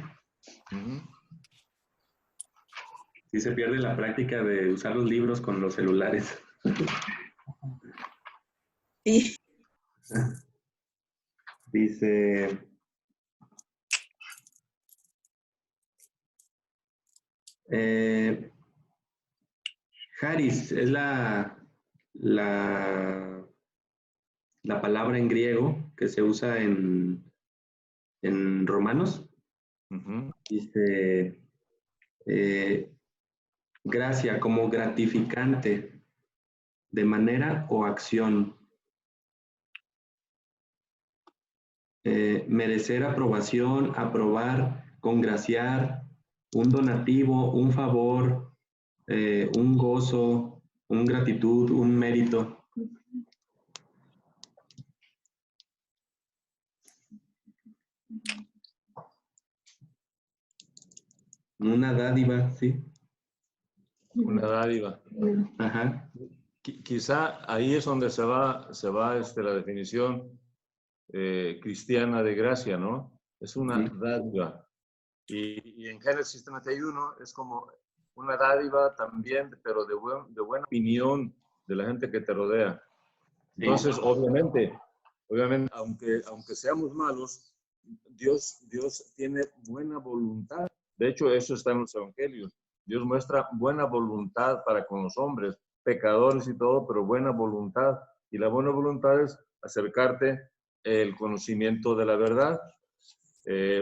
Sí se pierde la práctica de usar los libros con los celulares. Sí. Dice, Haris es la palabra en griego que se usa en Romanos. Dice, gracia como gratificante de manera o acción. Merecer aprobación, aprobar, congraciar, un donativo, un favor, un gozo, un gratitud, un mérito. Una dádiva, sí. Una dádiva. Ajá. Quizá ahí es donde se va la definición cristiana de gracia, ¿no? Es una dádiva. Y en Génesis 31 es como una dádiva también, pero de buena opinión de la gente que te rodea. Entonces, obviamente, aunque seamos malos, Dios tiene buena voluntad. De hecho, eso está en los evangelios. Dios muestra buena voluntad para con los hombres, pecadores y todo, pero buena voluntad. Y la buena voluntad es acercarte el conocimiento de la verdad.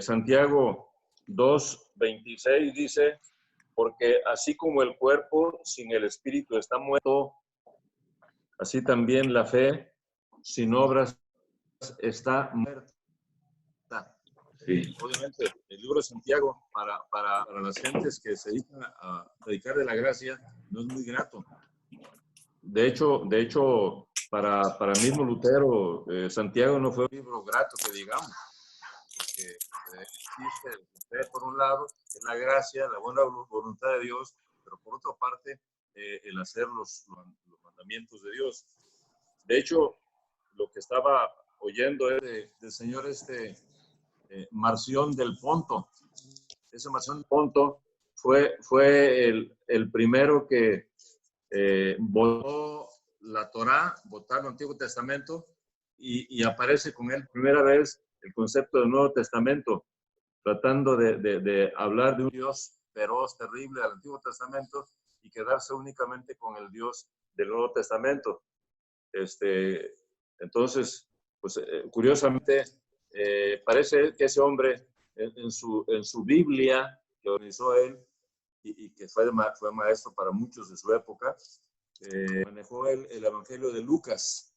Santiago 2:26 dice, porque así como el cuerpo sin el espíritu está muerto, así también la fe sin obras está muerta. Sí. Obviamente, el libro de Santiago para las gentes que se dedican a predicar de la gracia no es muy grato. De hecho para el mismo Lutero, Santiago no fue un libro grato, que digamos, porque existe usted, por un lado, la gracia, la buena voluntad de Dios, pero por otra parte, el hacer los mandamientos de Dios. De hecho, lo que estaba oyendo es del señor Marción del Ponto. Ese Marción del Ponto fue el primero que votó la Torá, votó el Antiguo Testamento, y aparece con él primera vez el concepto del Nuevo Testamento, tratando de hablar de un Dios feroz, terrible del Antiguo Testamento y quedarse únicamente con el Dios del Nuevo Testamento. Entonces, pues curiosamente, parece que ese hombre en su Biblia que organizó él y que fue maestro para muchos de su época, manejó el Evangelio de Lucas,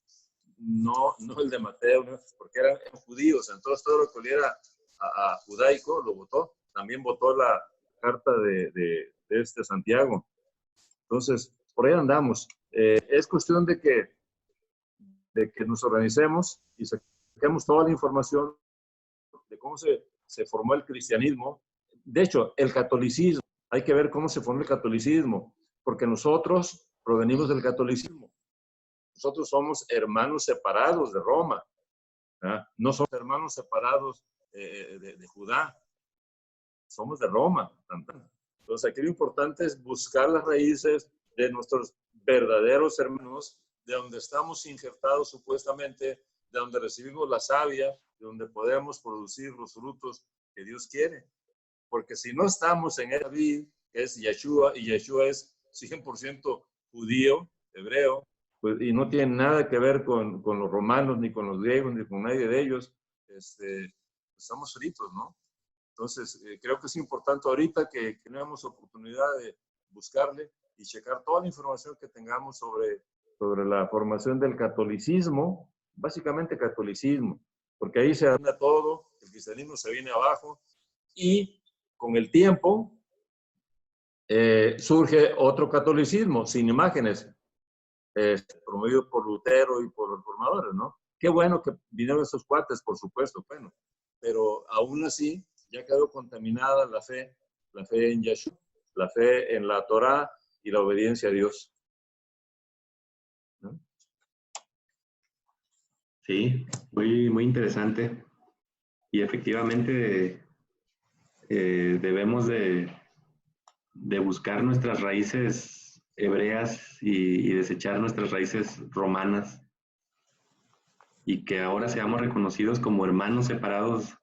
no el de Mateo, ¿no? Porque eran judíos, entonces todo lo que oliera a judaico lo votó. También votó la carta de Santiago. Entonces, por ahí andamos. Es cuestión de que nos organicemos y saquemos toda la información de cómo se formó el cristianismo. De hecho, el catolicismo, hay que ver cómo se formó el catolicismo, porque nosotros provenimos del catolicismo. Nosotros somos hermanos separados de Roma, ¿verdad? No somos hermanos separados de Judá, somos de Roma. Entonces, aquí lo importante es buscar las raíces de nuestros verdaderos hermanos, de donde estamos injertados supuestamente, de donde recibimos la savia, de donde podemos producir los frutos que Dios quiere. Porque si no estamos en el vid, que es Yeshua, y Yeshua es 100% judío, hebreo, pues, y no tiene nada que ver con los romanos, ni con los griegos, ni con nadie de ellos, estamos fritos, ¿no? Entonces, creo que es importante ahorita que tenemos oportunidad de buscarle y checar toda la información que tengamos sobre la formación del catolicismo, básicamente catolicismo, porque ahí se anda todo, el cristianismo se viene abajo y con el tiempo surge otro catolicismo sin imágenes, promovido por Lutero y por los reformadores, ¿no? Qué bueno que vinieron esos cuates, por supuesto, bueno, pero aún así ya quedó contaminada la fe en Yeshua, la fe en la Torá y la obediencia a Dios, ¿no? Sí, muy interesante. Y efectivamente debemos de buscar nuestras raíces hebreas y desechar nuestras raíces romanas. Y que ahora seamos reconocidos como hermanos separados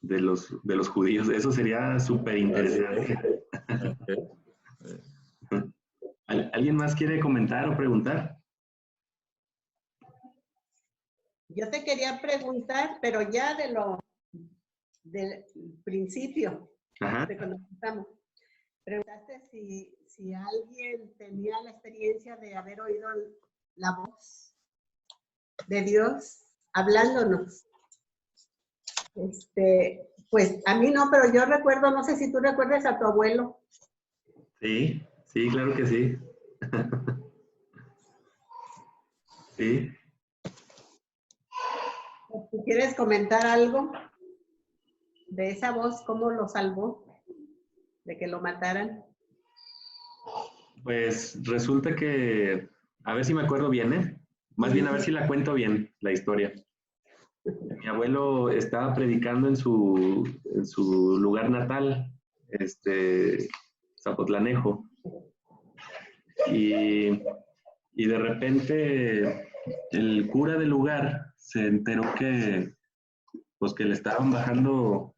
de los judíos. Eso sería súper interesante. ¿Alguien más quiere comentar o preguntar? Yo te quería preguntar, pero ya del principio, Ajá. de cuando empezamos. Preguntaste si alguien tenía la experiencia de haber oído la voz de Dios hablándonos. Pues a mí no, pero yo recuerdo, no sé si tú recuerdas a tu abuelo. Sí, claro que sí. Sí. ¿Tú quieres comentar algo de esa voz? ¿Cómo lo salvó de que lo mataran? Pues resulta que, a ver si me acuerdo bien, ¿eh? Más bien a ver si la cuento bien, la historia. Mi abuelo estaba predicando en su lugar natal, Zapotlanejo, y de repente el cura del lugar se enteró que, pues, que le estaban bajando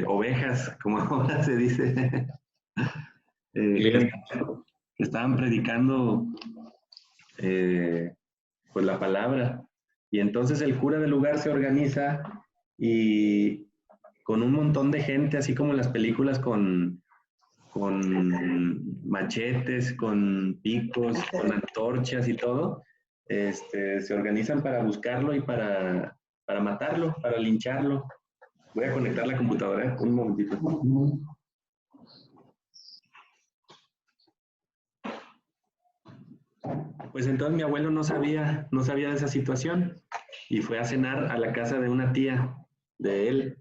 ovejas, como ahora se dice, que estaban predicando pues la palabra. Y entonces el cura del lugar se organiza y con un montón de gente, así como en las películas, con machetes, con picos, con antorchas y todo, se organizan para buscarlo y para matarlo, para lincharlo. Voy a conectar la computadora, un momentito. Pues entonces mi abuelo no sabía de esa situación y fue a cenar a la casa de una tía de él.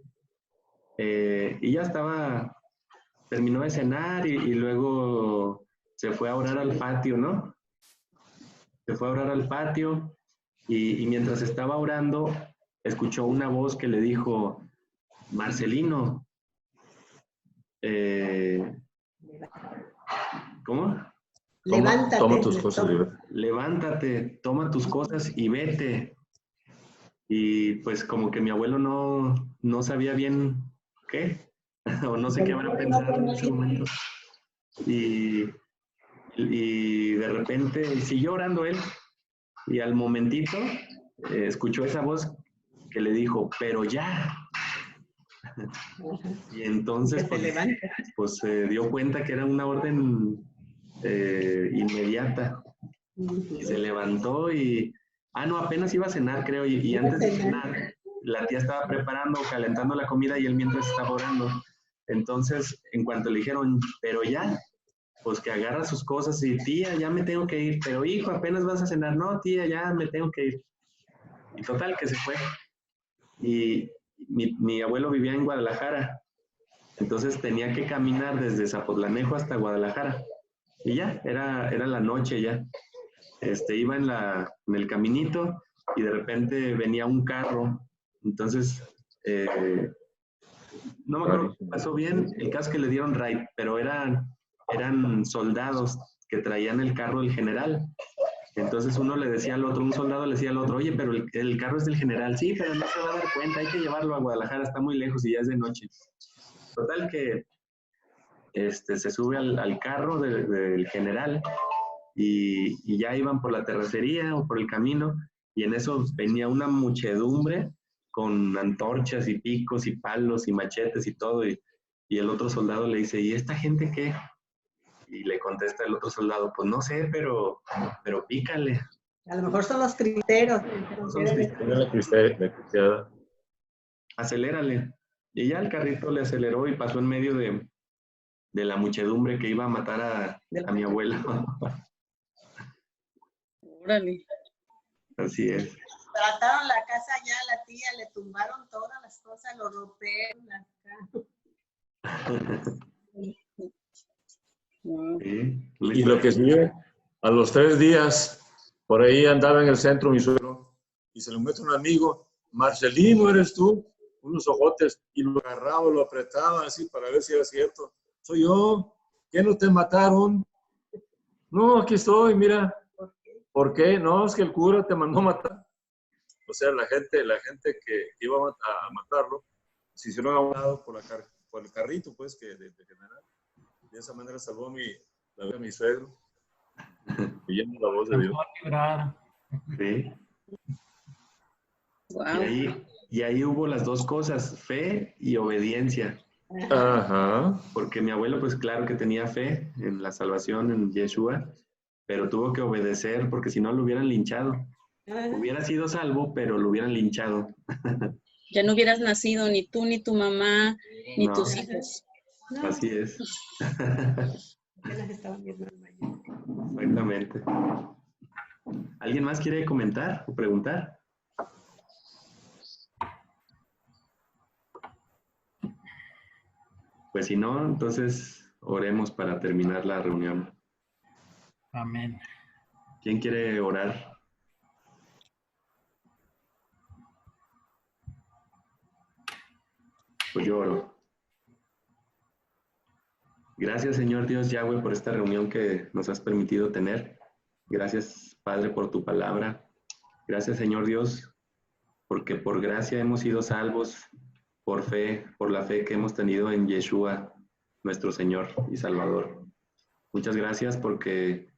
Y ya terminó de cenar y luego se fue a orar al patio, ¿no? Se fue a orar al patio y mientras estaba orando, escuchó una voz que le dijo, Marcelino, ¿cómo? Levántate. Toma tus cosas y vete. Levántate, toma tus cosas y vete. Y pues como que mi abuelo no sabía bien qué, o no sé qué habrá pensado en ese momento. Y de repente siguió orando él y al momentito escuchó esa voz que le dijo, pero ya. Y entonces pues se dio cuenta que era una orden inmediata. Y se levantó y, no, apenas iba a cenar, creo, y antes de cenar, la tía estaba preparando, calentando la comida y él mientras estaba orando. Entonces, en cuanto le dijeron, pero ya, pues que agarra sus cosas y, tía, ya me tengo que ir, pero hijo, apenas vas a cenar, no, tía, ya me tengo que ir. Y total, que se fue. Y mi abuelo vivía en Guadalajara, entonces tenía que caminar desde Zapotlanejo hasta Guadalajara. Y ya, era la noche ya. Iba en el caminito y de repente venía un carro. Entonces, no me acuerdo qué pasó bien, el caso es que le dieron ride, pero eran soldados que traían el carro del general. Entonces uno le decía al otro, un soldado le decía al otro, oye, pero el carro es del general. Sí, pero no se va a dar cuenta, hay que llevarlo a Guadalajara, está muy lejos y ya es de noche. Total que se sube al carro del general y ya iban por la terracería o por el camino y en eso venía una muchedumbre con antorchas y picos y palos y machetes y todo y el otro soldado le dice, ¿y esta gente qué? Y le contesta el otro soldado, pues no sé, pero pícale. A lo mejor son los cristeros. Acelérale. Y ya el carrito le aceleró y pasó en medio de la muchedumbre que iba a matar a mi abuelo. Órale. Así es. Trataron la casa ya a la tía, le tumbaron todas las cosas, lo rompieron acá. Sí. Y lo que sigue, a los 3 días, por ahí andaba en el centro mi suegro y se le mete un amigo, Marcelino, ¿eres tú? Unos ojotes, y lo agarraba, lo apretaba así para ver si era cierto. Soy yo, ¿qué no te mataron? No, aquí estoy, mira. ¿Por qué? No, es que el cura te mandó matar. O sea, la gente que iba a matarlo se hicieron a un lado por el carrito, pues, que de general. De esa manera salvó la vida de mi suegro. Oyendo la voz de Dios. Sí. Wow. Y ahí hubo las dos cosas, fe y obediencia. Ajá. Porque mi abuelo, pues claro que tenía fe en la salvación, en Yeshua, pero tuvo que obedecer porque si no lo hubieran linchado. Hubiera sido salvo, pero lo hubieran linchado. Ya no hubieras nacido ni tú, ni tu mamá, ni tus hijos. No. Así es. Apenas estaban viendo el mayor. Exactamente. ¿Alguien más quiere comentar o preguntar? Pues si no, entonces oremos para terminar la reunión. Amén. ¿Quién quiere orar? Pues yo oro. Gracias, Señor Dios Yahweh, por esta reunión que nos has permitido tener. Gracias, Padre, por tu palabra. Gracias, Señor Dios, porque por gracia hemos sido salvos, por fe, por la fe que hemos tenido en Yeshua, nuestro Señor y Salvador. Muchas gracias porque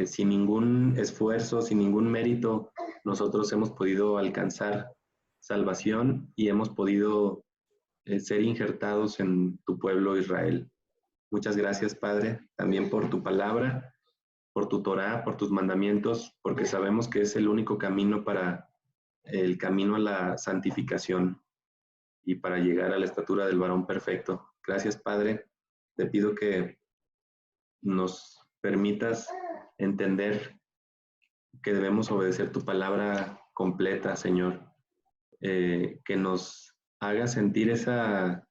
sin ningún esfuerzo, sin ningún mérito, nosotros hemos podido alcanzar salvación y hemos podido ser injertados en tu pueblo Israel. Muchas gracias, Padre, también por tu palabra, por tu Torá, por tus mandamientos, porque sabemos que es el único camino para el camino a la santificación y para llegar a la estatura del varón perfecto. Gracias, Padre. Te pido que nos permitas entender que debemos obedecer tu palabra completa, Señor. Que nos haga sentir esa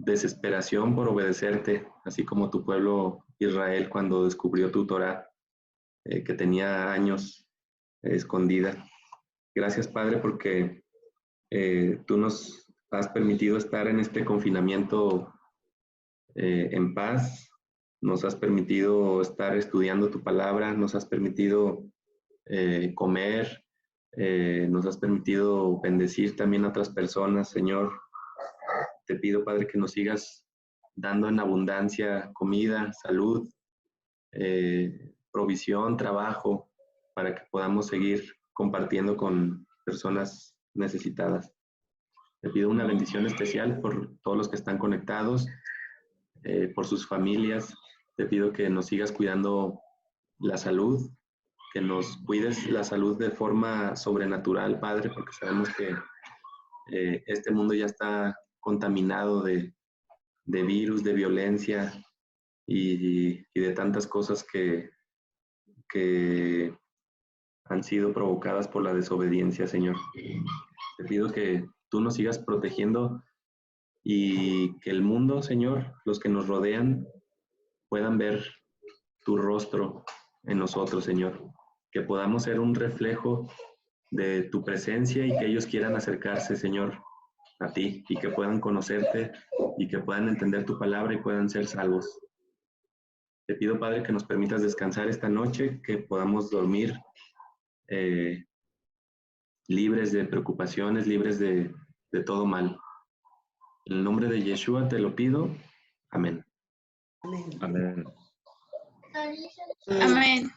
desesperación por obedecerte, así como tu pueblo Israel cuando descubrió tu Torá, que tenía años escondida. Gracias, Padre, porque tú nos has permitido estar en este confinamiento en paz, nos has permitido estar estudiando tu palabra, nos has permitido comer, nos has permitido bendecir también a otras personas, Señor. Te pido, Padre, que nos sigas dando en abundancia comida, salud, provisión, trabajo, para que podamos seguir compartiendo con personas necesitadas. Te pido una bendición especial por todos los que están conectados, por sus familias. Te pido que nos sigas cuidando la salud, que nos cuides la salud de forma sobrenatural, Padre, porque sabemos que este mundo ya está contaminado de virus, de violencia y de tantas cosas que han sido provocadas por la desobediencia, Señor. Te pido que tú nos sigas protegiendo y que el mundo, Señor, los que nos rodean, puedan ver tu rostro en nosotros, Señor. Que podamos ser un reflejo de tu presencia y que ellos quieran acercarse, Señor, a ti y que puedan conocerte y que puedan entender tu palabra y puedan ser salvos. Te pido, Padre, que nos permitas descansar esta noche, que podamos dormir libres de preocupaciones, libres de todo mal. En el nombre de Yeshua te lo pido. Amén. Amén. Amén. Amén.